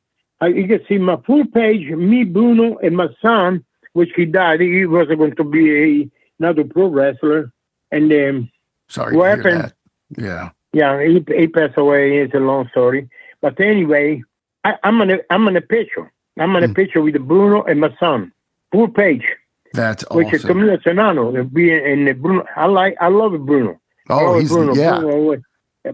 you can see my full page, me, Bruno, and my son, which he died. He was going to be another pro wrestler. And sorry what to hear happened? that. Yeah. Yeah, he passed away. It's a long story. But anyway, I'm on a picture. I'm on a picture with Bruno and my son. Full page. That's Which is awesome. to me, it's an honor. And Bruno, I love Bruno. Oh, he's Bruno. yeah.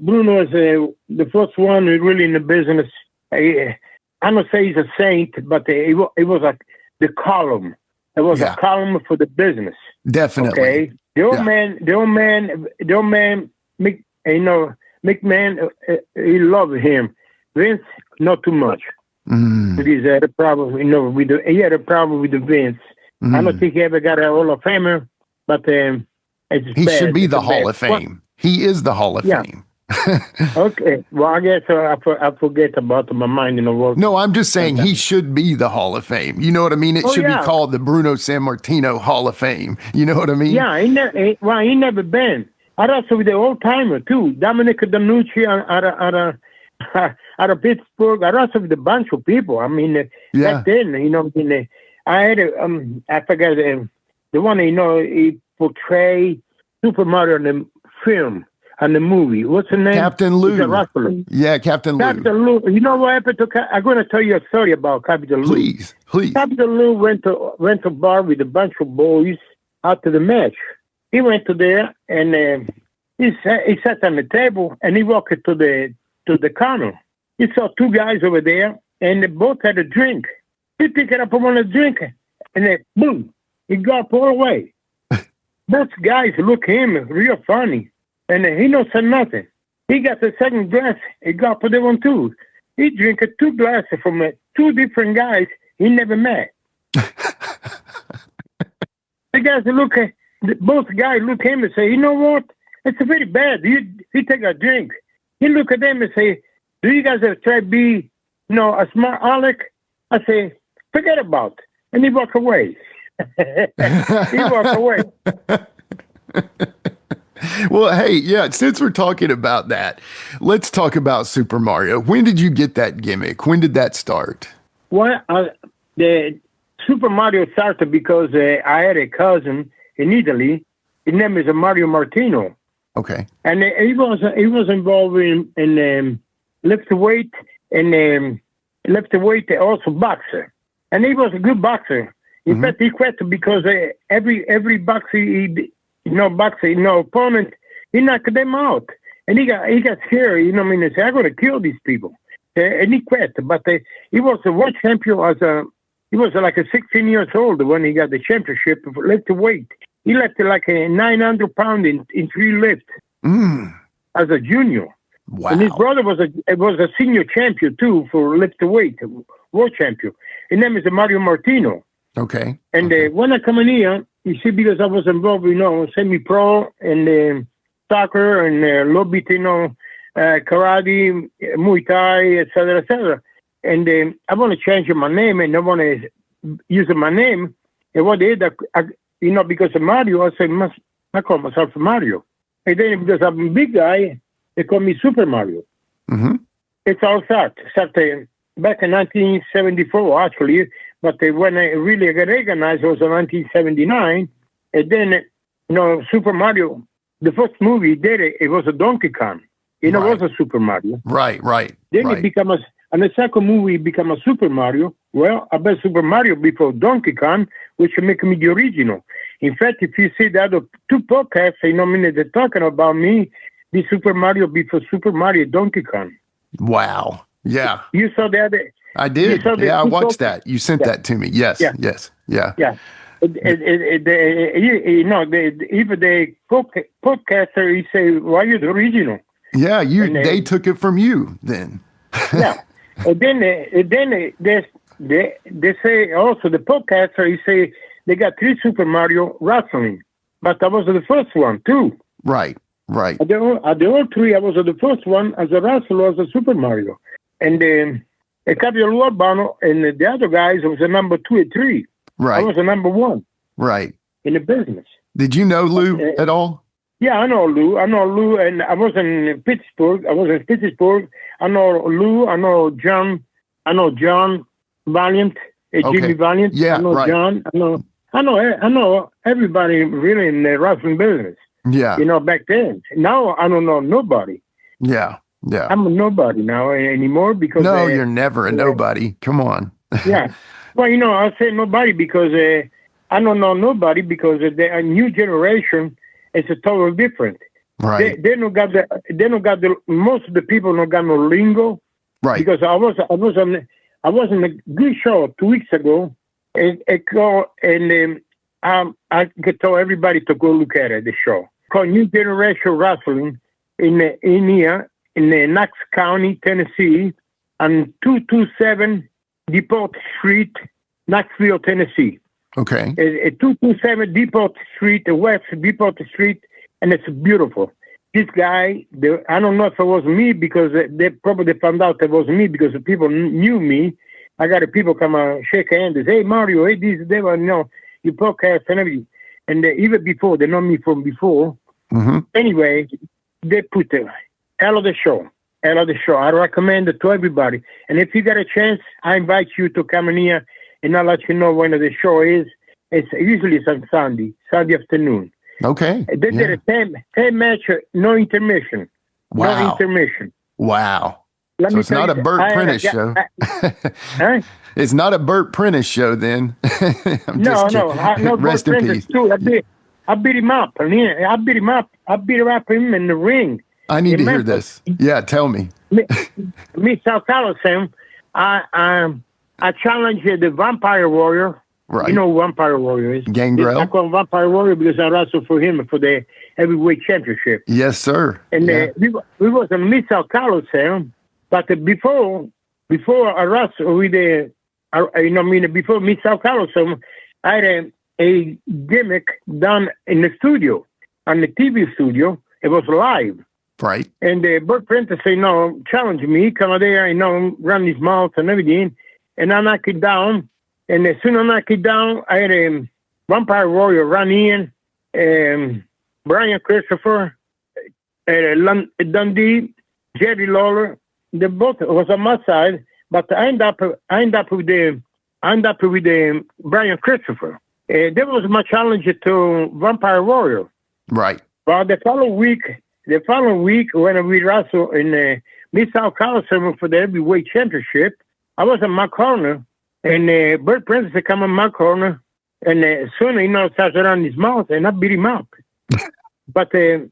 Bruno is the first one who's really in the business I don't say he's a saint, but it was like the column. It was a column for the business. Definitely. Okay. The old man, McMahon, he loved him. Vince, not too much. But he had a problem, he had a problem with the Vince. I don't think he ever got a Hall of Famer, but he should be the Hall of Fame. He is the Hall of Fame. Okay. Well, I guess I forget about my mind in the world. No, I'm just saying he should be the Hall of Fame. You know what I mean? It should be called the Bruno Sammartino Hall of Fame. You know what I mean? Yeah, he never been. I wrestled with the old timer too. Dominic Danucci out of Pittsburgh. I wrestled with a bunch of people. I mean, back then, I had I forgot the one he portrayed Super Mario in the film. And the movie, what's the name? Captain Lou. He's a wrestler. Yeah, Captain Lou. Captain Lou. You know what happened to? I'm going to tell you a story about Captain Lou. Please. Captain Lou went to a bar with a bunch of boys after the match. He went to there and he sat on the table and he walked to the counter. He saw two guys over there and they both had a drink. He picked it up and wanted a drink, and then boom, he got up all the way. Both guys look at him real funny. And he don't say nothing. He got the second glass. He got for the one too. He drank 2 glasses from 2 different guys he never met. The guys both guys look at him and say, you know what? It's very bad. He take a drink. He look at them and say, do you guys ever try to be, a smart aleck? I say, forget about it. And he walk away. He walk away. Well, hey, since we're talking about that, let's talk about Super Mario. When did you get that gimmick? When did that start? Well, the Super Mario started because I had a cousin in Italy. His name is Mario Martino. Okay. And he was involved in lift weight and also boxer. And he was a good boxer. In fact, he quit because every boxer opponent, he knocked them out. And he got scared, he said, I'm going to kill these people. And he quit. But he was a world champion he was like a 16 years old when he got the championship of lift weight. He lifted like a 900 pound in 3 lifts as a junior. Wow. And his brother was a senior champion too for lift weight, world champion. His name is Mario Martino. Okay. And when I come in here, you see, because I was involved, semi-pro and soccer and a little bit, karate, Muay Thai, etc., etc. And I want to change my name, and I want to use my name. And what they did, because of Mario, I said, I call myself Mario. And then because I'm a big guy, they call me Super Mario. Mm-hmm. It's all started back in 1974, actually. But when I really got recognized, it was in 1979. And then, Super Mario, the first movie he did it was a Donkey Kong. It was a Super Mario. Right. Then it became and the second movie became a Super Mario. Well, I bet Super Mario before Donkey Kong, which make me the original. In fact, if you see the other 2 podcasts, they're talking about me, the Super Mario before Super Mario Donkey Kong. Wow. Yeah. You saw the other... I did. I watched that. You sent that to me. Yes. Yeah. Yes. Yeah. Even the podcaster, he say, "Why you the original?" Yeah, they took it from you then. Yeah, and then they say also the podcaster, he say they got 3 Super Mario wrestling, but I was the first one too. Right. At the all 3, I was the first one as a wrestler as a Super Mario, and. Capio Urbano and the other guys was the number 2 and 3. Right. I was the number 1. Right. In the business. Did you know Lou at all? Yeah, I know Lou, and I was in Pittsburgh. I know Lou. I know John. Valiant. Jimmy Valiant. Yeah, I know John. I know everybody really in the wrestling business. Yeah. Back then. Now I don't know nobody. Yeah. I'm a nobody now anymore because... No, you're never a nobody. Come on. Yeah. Well, I say nobody because I don't know nobody because the new generation is a total different. Right. They don't got the most of the people don't got no lingo. Right. Because I was on a good show 2 weeks ago. I could tell everybody to go look at it. The show called New Generation Wrestling in here in Knox County, Tennessee, on 227 Depot Street, Knoxville, Tennessee. Okay. 227 Depot Street, West Depot Street, and it's beautiful. This guy, I don't know if it was me because they probably found out it was me because the people knew me. I got the people come and shake hands and say, hey, Mario, hey, this, they were, you podcast and everything. And even before, they know me from before. Mm-hmm. Anyway, they put the hell of the show. I recommend it to everybody. And if you get a chance, I invite you to come in here and I'll let you know when the show is. It's usually on Sunday afternoon. Okay. They did a 10 match, no intermission. Wow. No intermission. Wow. Let So me it's tell not you, a Bert Prentice show. Huh? It's not a Bert Prentice show then. No, Rest Bert in Prentice peace. too. I beat him up. I beat him up. I beat him in the ring. I need in to hear Memphis. this. Yeah, tell me. Me, South Coliseum. I challenged the Vampire Warrior. Right. You know who Vampire Warrior is? Gangrel? I call him Vampire Warrior because I wrestled for him for the heavyweight championship. Yes, sir. And Yeah. we was in Mid South Coliseum, but before I wrestled with before Mid South Coliseum, I had a gimmick done in the studio, on the TV studio. It was live. Right. And Bert Prentice, challenge me, come out there, run his mouth and everything, and I knock it down. And as soon as I knock it down, I had a Vampire Warrior run in, Brian Christopher, Dundee, Jerry Lawler. They both was on my side, but I end up with the Brian Christopher. That was my challenge to Vampire Warrior. Right. But the following week when we wrestled in Mid South Coliseum for the heavyweight championship, I was in my corner, and Bert Prentice come in my corner, and soon started on his mouth, and I beat him up. But we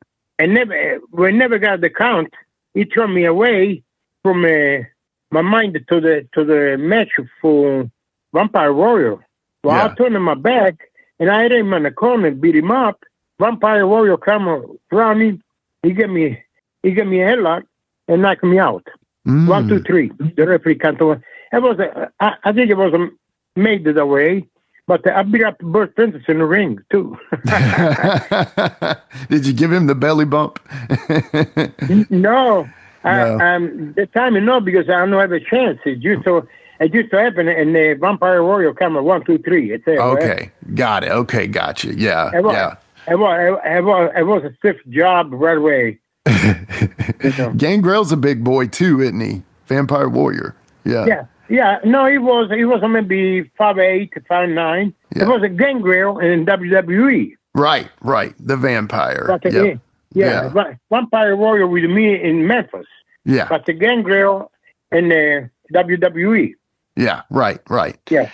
never got the count. He turned me away from my mind to the match for Vampire Warrior. So I turned him my back, and I had him in the corner, beat him up. Vampire Warrior come running. He gave me a headlock and knocked me out. 1, 2, 3. The referee counted. I think it was made that way, but I beat up Bert Prentice in the ring too. Did you give him the belly bump? No. The time no, because I don't have a chance. It used to happen, and the Vampire Warrior come 1, 2, 3. It's there. Okay, right? got it. Okay, gotcha. Yeah, It was a stiff job right away. Gangrel's a big boy too, isn't he? Vampire Warrior. Yeah. Yeah. No, he was maybe 5'8" to 5'9". Yeah. It was a Gangrel in WWE. Right. The Vampire. But Vampire Warrior with me in Memphis. Yeah. But the Gangrel in WWE. Yeah. Right. Yeah.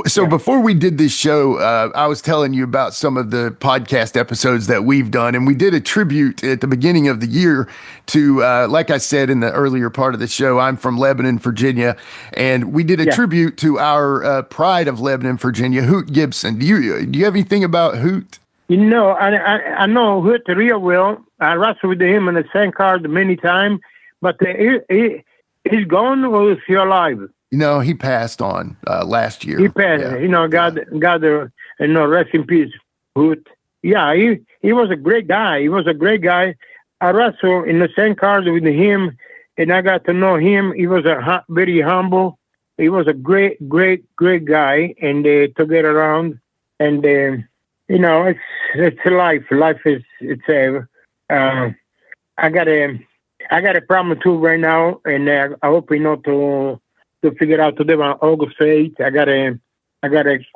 So before we did this show, I was telling you about some of the podcast episodes that we've done, and we did a tribute at the beginning of the year to, like I said in the earlier part of the show, I'm from Lebanon, Virginia, and we did a tribute to our pride of Lebanon, Virginia, Hoot Gibson. Do you have anything about Hoot? I know Hoot real well. I wrestled with him in the same card many times, but he's gone or is he alive? He passed on last year. He passed. God, rest in peace, Hoot. Yeah, he was a great guy. I wrestled in the same card with him, and I got to know him. He was very humble. He was a great guy, and to get around. And it's life. Life is I got a problem too right now, and I hope to figure out today on August 8th. I got a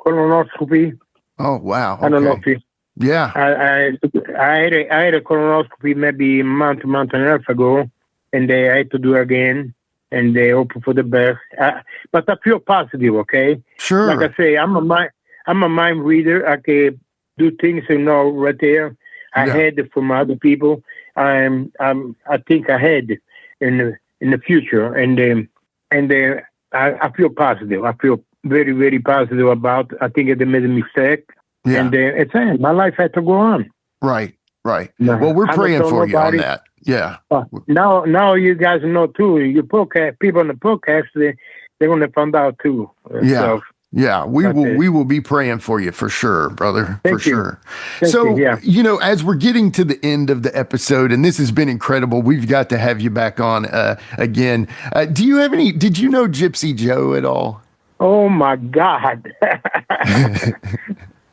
colonoscopy. Oh wow! Okay. I don't know if I had a colonoscopy maybe a month and a half ago, and I had to do it again, and they hope for the best. But I feel positive. Okay. Sure. Like I say, I'm a mind reader. I can do things right there. I had from other people. I think I had in in the future, and I feel positive. I feel very, very positive about. I think they made a mistake, and it's my life had to go on. Right. No, Well, we're praying for you on that. Yeah. Now you guys know too. You podcast people on the podcast, they're going to find out too. Yeah, we will be praying for you for sure, brother. Thank you. Sure. As we're getting to the end of the episode, and this has been incredible, we've got to have you back on again. Did you know Gypsy Joe at all? Oh my God.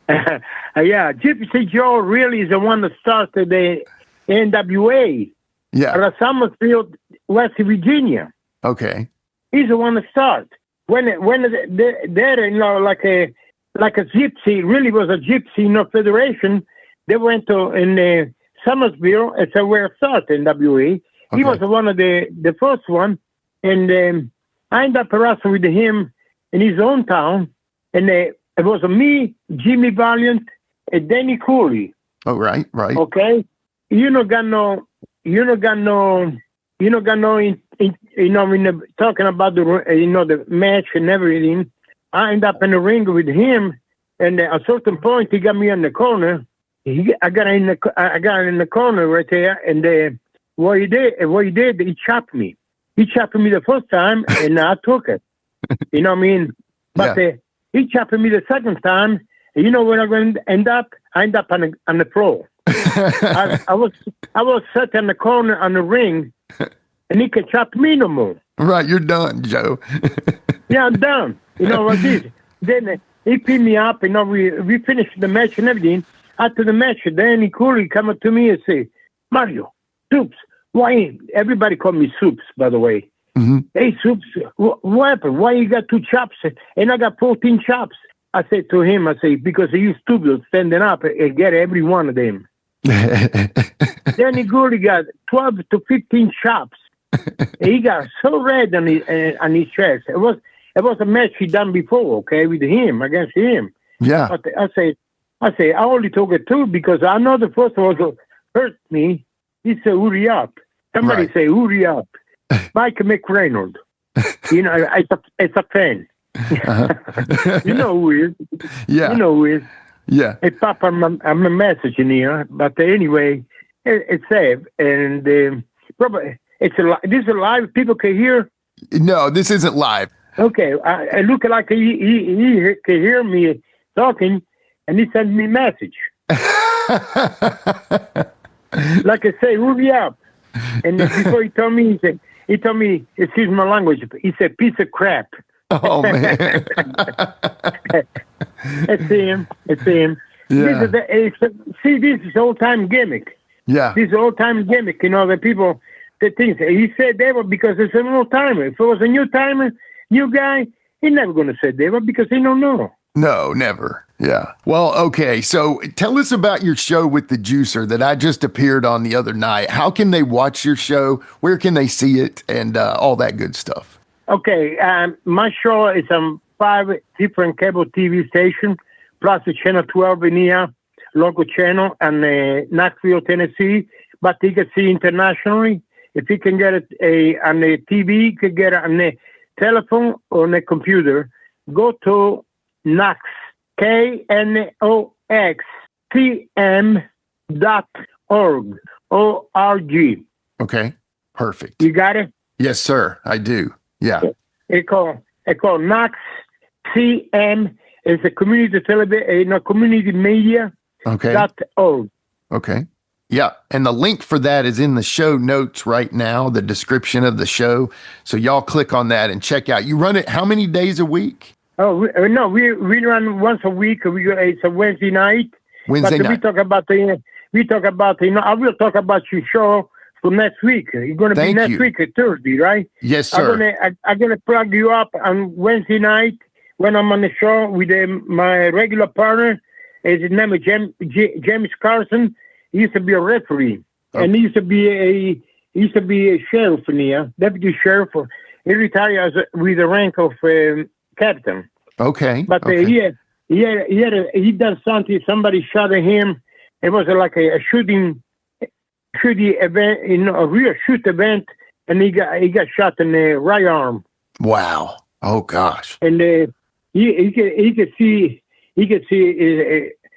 Yeah, Gypsy Joe really is the one that started the NWA. Yeah. Out of Summerfield, West Virginia. Okay. He's the one that started. When they're like a gypsy, really was a gypsy, federation. They went to in Summersville. It's where it started, NWA. Okay. He was one of the first one, and I ended up wrestling with him in his own town, and it was me, Jimmy Valiant, and Danny Cooley. Oh, right. Okay, talking about the match and everything. I end up in the ring with him, and at a certain point, he got me in the corner. I got in the corner right there, and what he did, he chopped me. He chopped me the first time, and I took it. You know what I mean? But he chopped me the second time. And you know where I'm going to end up? I end up on the floor. I was sat in the corner on the ring, and he can chop me no more. Right, you're done, Joe. Yeah, I'm done. You know what this? Then he picked me up. We finished the match and everything. After the match, Danny Cooley come up to me and say, "Mario, Soups, why?" Everybody call me Soups, by the way. Mm-hmm. Hey, Soups, what happened? Why you got 2 chops and I got 14 chops? I said to him, because you stupid standing up and get every one of them. Danny Cooley got 12 to 15 chops. He got so red on his chest. It was a match he done before, okay, with him, against him. Yeah. But I only took it 2 because I know the first one hurt me. He said, "Hurry up." Somebody say, "Hurry up." Mike McReynolds. It's a fan. Uh-huh. You know who he is. Yeah. You know who he is. Yeah. Hey, Papa, I'm a message in here. But anyway, it's safe. And probably this is live. People can hear. No, this isn't live. Okay. I look like he can hear me talking, and he sent me a message. Like I say, hurry up. And before he told me, excuse my language, he said, "Piece of crap." Oh, man. It's him. Yeah. This is old-time gimmick. Yeah. This is old-time gimmick. The people, the things. He said they were because it's an old-timer. If it was a new-timer, new guy, he's never going to say they were because he don't know. No, never. Yeah. Well, okay. So tell us about your show with the Juicer that I just appeared on the other night. How can they watch your show? Where can they see it? And all that good stuff. Okay. My show is on 5 different cable TV stations, plus the channel 12 in here, local channel, and Knoxville, Tennessee. But you can see internationally. If you can get it on the TV, you can get it on the telephone or on the computer. Go to Knox, KNOXTM.org, O-R-G. Okay, perfect. You got it? Yes, sir, I do. Yeah. It's called Knox CM. It's a community television, community media. Okay. .org. Okay. Yeah, and the link for that is in the show notes right now, the description of the show. So y'all click on that and check out. You run it how many days a week? Oh, we run once a week. It's a Wednesday night. Wednesday night. We talk about I will talk about your show for next week. You're going to be next week, Thursday, right? Yes, sir. I'm gonna plug you up on Wednesday night when I'm on the show with my regular partner. His name is James Carson. He used to be a referee, and he used to be a sheriff in here, deputy sheriff. He retired with the rank of captain. Okay. But he done something. Somebody shot at him. It was like a shooting event, a real shoot event and he got shot in the right arm. Wow. Oh gosh. And he could see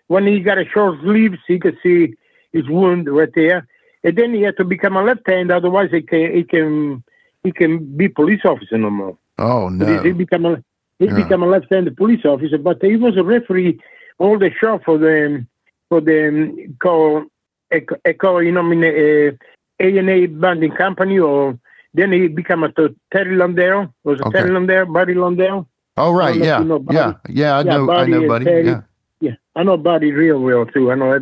when he got a short sleeves, he could see his wound right there. And then he had to become a left hand, otherwise he can be police officer no more. Oh no. He become a left-handed police officer, but he was a referee all the show for the A&A banding company, or then he became a Terry Landell. Terry Landell, Buddy Landell. Oh right, yeah, you know I know Buddy. Terry. Yeah, I know Buddy real well too. I know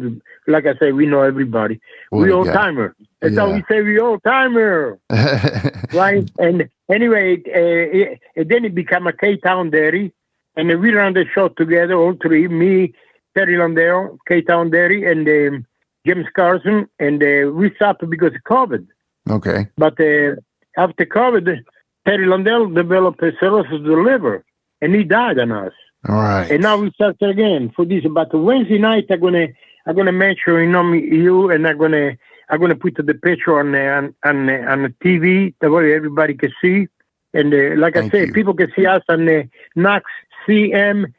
like I say, we know everybody. We old timer. That's how we say, we old timer, right? And anyway, then he became a K-Town Dairy, and we ran the show together, all three, me, Terry Landell, K-Town Dairy, and James Carson, and we stopped because of COVID. Okay. But after COVID, Terry Landell developed a cirrhosis of the liver, and he died on us. All right. And now we start again for this. But Wednesday night, I'm gonna mention you, and I'm gonna put the picture on the TV the way everybody can see. And like I said, people can see us on knoxcm.org.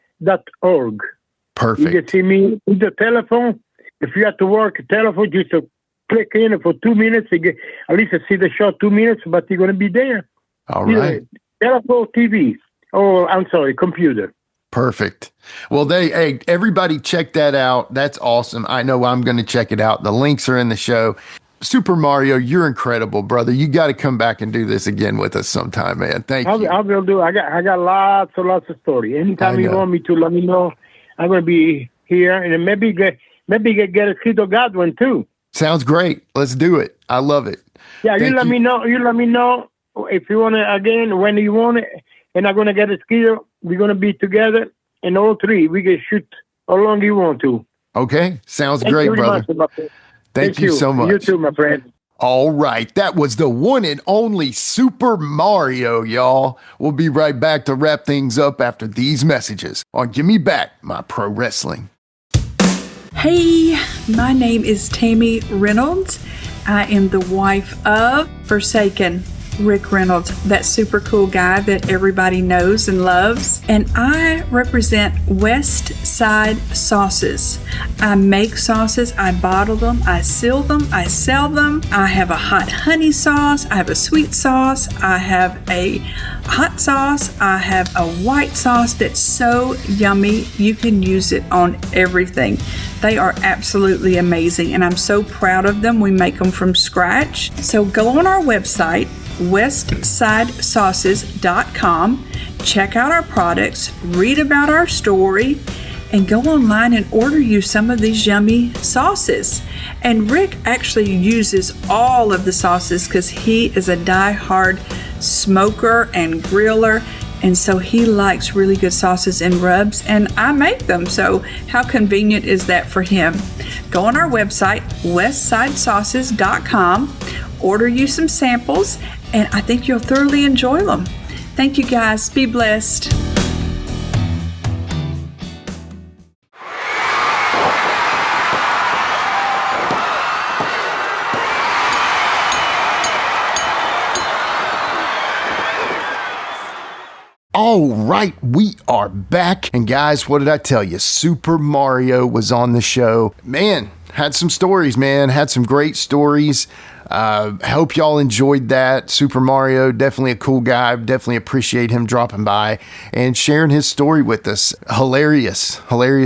Perfect. You can see me with the telephone. If you have to work a telephone, just to click in for 2 minutes. You get, at least see the show 2 minutes, but you're gonna be there. All right. Telephone, TV. Oh, I'm sorry, computer. Perfect. Well, everybody check that out. That's awesome. I know I'm going to check it out. The links are in the show. Super Mario, you're incredible, brother. You got to come back and do this again with us sometime, man. Thank you. I will do. I got lots of story. Anytime you want me to, let me know. I'm going to be here, and maybe get a kid of Godwinn too. Sounds great. Let's do it. I love it. Yeah, you let me know. You let me know if you want it again, when you want it, and I'm going to get a skill. We're going to be together, and all three, we can shoot how long you want to. Okay. Sounds great, brother. Thank you so much. You too, my friend. All right. That was the one and only Super Mario, y'all. We'll be right back to wrap things up after these messages on Give Me Back My Pro Wrestling. Hey, my name is Tammy Reynolds. I am the wife of Forsaken Rick Reynolds, that super cool guy that everybody knows and loves. And I represent West Side Sauces. I make sauces, I bottle them, I seal them, I sell them. I have a hot honey sauce, I have a sweet sauce, I have a hot sauce, I have a white sauce that's so yummy, you can use it on everything. They are absolutely amazing, and I'm so proud of them. We make them from scratch. So go on our website, westsidesauces.com, check out our products, read about our story, and go online and order you some of these yummy sauces. And Rick actually uses all of the sauces because he is a die-hard smoker and griller, and so he likes really good sauces and rubs, and I make them, so how convenient is that for him? Go on our website, westsidesauces.com, order you some samples, and I think you'll thoroughly enjoy them. Thank you guys. Be blessed. All right, we are back. And guys, what did I tell you? Super Mario was on the show. Man, had some stories, man. Had some great stories. Hope y'all enjoyed that. Super Mario, definitely a cool guy. Definitely appreciate him dropping by and sharing his story with us. Hilarious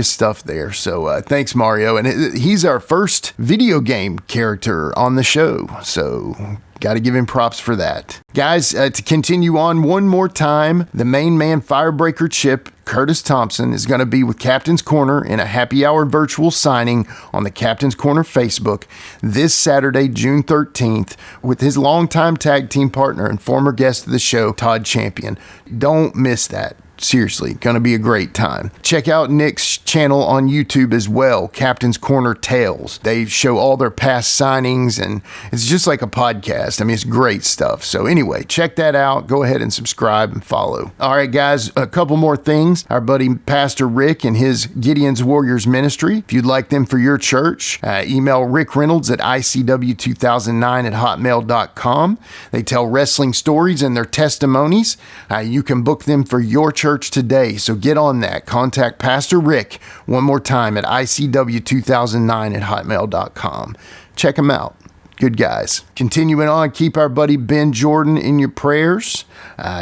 stuff there. So thanks, Mario. And he's our first video game character on the show. So got to give him props for that. Guys, to continue on one more time, the main man Firebreaker Chip, Curtis Thompson, is going to be with Captain's Corner in a happy hour virtual signing on the Captain's Corner Facebook this Saturday, June 13th, with his longtime tag team partner and former guest of the show, Todd Champion. Don't miss that. Seriously, gonna be a great time. Check out Nick's channel on YouTube as well, Captain's Corner Tales. They show all their past signings, and it's just like a podcast. I mean, it's great stuff. So anyway, check that out. Go ahead and subscribe and follow. All right, guys, a couple more things. Our buddy Pastor Rick and his Gideon's Warriors Ministry. If you'd like them for your church, email Rick Reynolds at icw2009@hotmail.com. They tell wrestling stories and their testimonies. You can book them for your church today, so get on that. Contact Pastor Rick one more time at icw2009@hotmail.com. Check them out. Good guys. Continuing on, keep our buddy Ben Jordan in your prayers.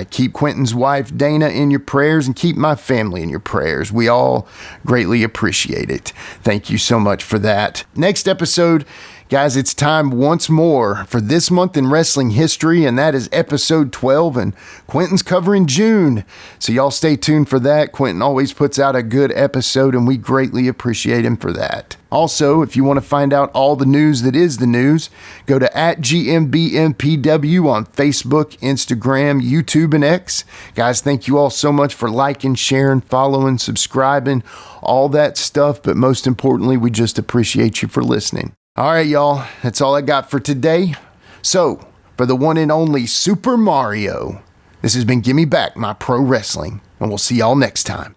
Keep Quinton's wife Dana in your prayers, and keep my family in your prayers. We all greatly appreciate it. Thank you so much for that. Next episode, guys, it's time once more for This Month in Wrestling History, and that is episode 12, and Quinton's covering June. So y'all stay tuned for that. Quinton always puts out a good episode, and we greatly appreciate him for that. Also, if you want to find out all the news that is the news, go to @GMBMPW on Facebook, Instagram, YouTube, and X. Guys, thank you all so much for liking, sharing, following, subscribing, all that stuff. But most importantly, we just appreciate you for listening. All right, y'all, that's all I got for today. So, for the one and only Super Mario, this has been Gimme Back My Pro Wrestling, and we'll see y'all next time.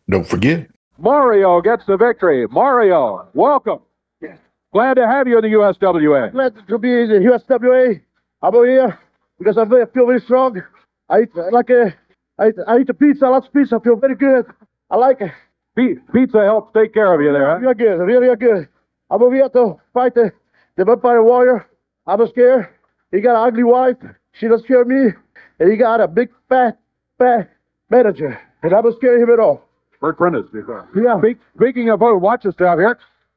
Don't forget, Mario gets the victory. Mario, welcome. Glad to have you in the USWA. Glad to be in the USWA. I'm over here because I feel very strong. I eat a pizza, lots of pizza. I feel very good. I like it. Pizza helps take care of you there, huh? Real good, really good. I'm over here to fight the vampire warrior. I'm scared. He got an ugly wife. She doesn't scare me. And he got a big, fat manager. And I'm not scared of him at all. Bert Prentice. Yeah. Speaking of who watches stuff,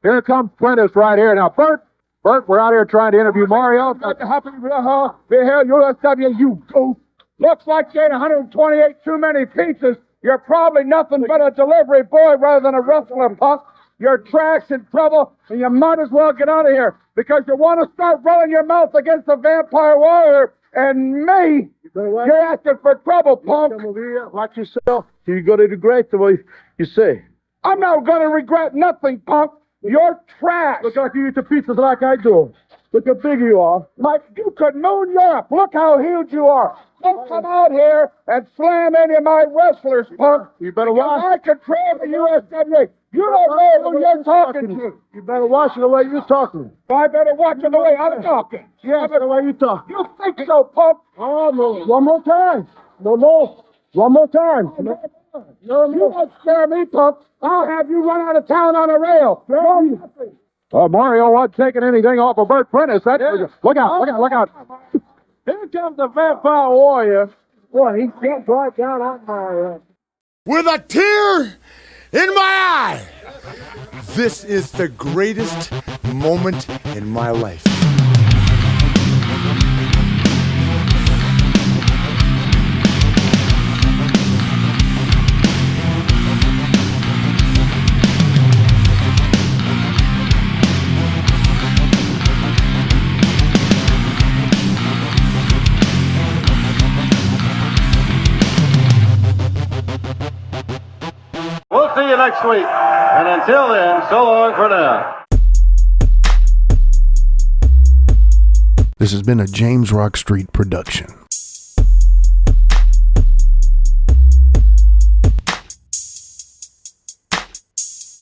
here comes Prentice right here. Now, Bert, we're out here trying to interview Mario. Happy to be here, USW, you goof. Looks like you ate 128 too many pizzas. You're probably nothing but a delivery boy rather than a wrestler, punk. You're trash in trouble, and you might as well get out of here because you want to start running your mouth against the vampire warrior and me. You're asking for trouble, punk. Come over here, watch yourself. You're going to regret the way you say. I'm not going to regret nothing, punk. You're trash. Look like you eat the pizzas like I do. Look how big you are. Mike, you could moon Europe. Look how huge you are. Don't come out here and slam any of my wrestlers, punk. You better watch. I control the USWA. You don't know who you're talking to. You better watch the way you're talking. I better watch the way I'm talking. Yes, the way you talk. You think so, punk? Oh, no. One more time. No more. One more time. No, you won't scare me, punk. I'll have you run out of town on a rail. Mario wasn't taking anything off of Bert Prentice. Look out. Here comes the vampire warrior. Boy, he jumped right down on my... With a tear in my eye. This is the greatest moment in my life. We'll see you next week. And until then, so long for now. This has been a James Rock Street production.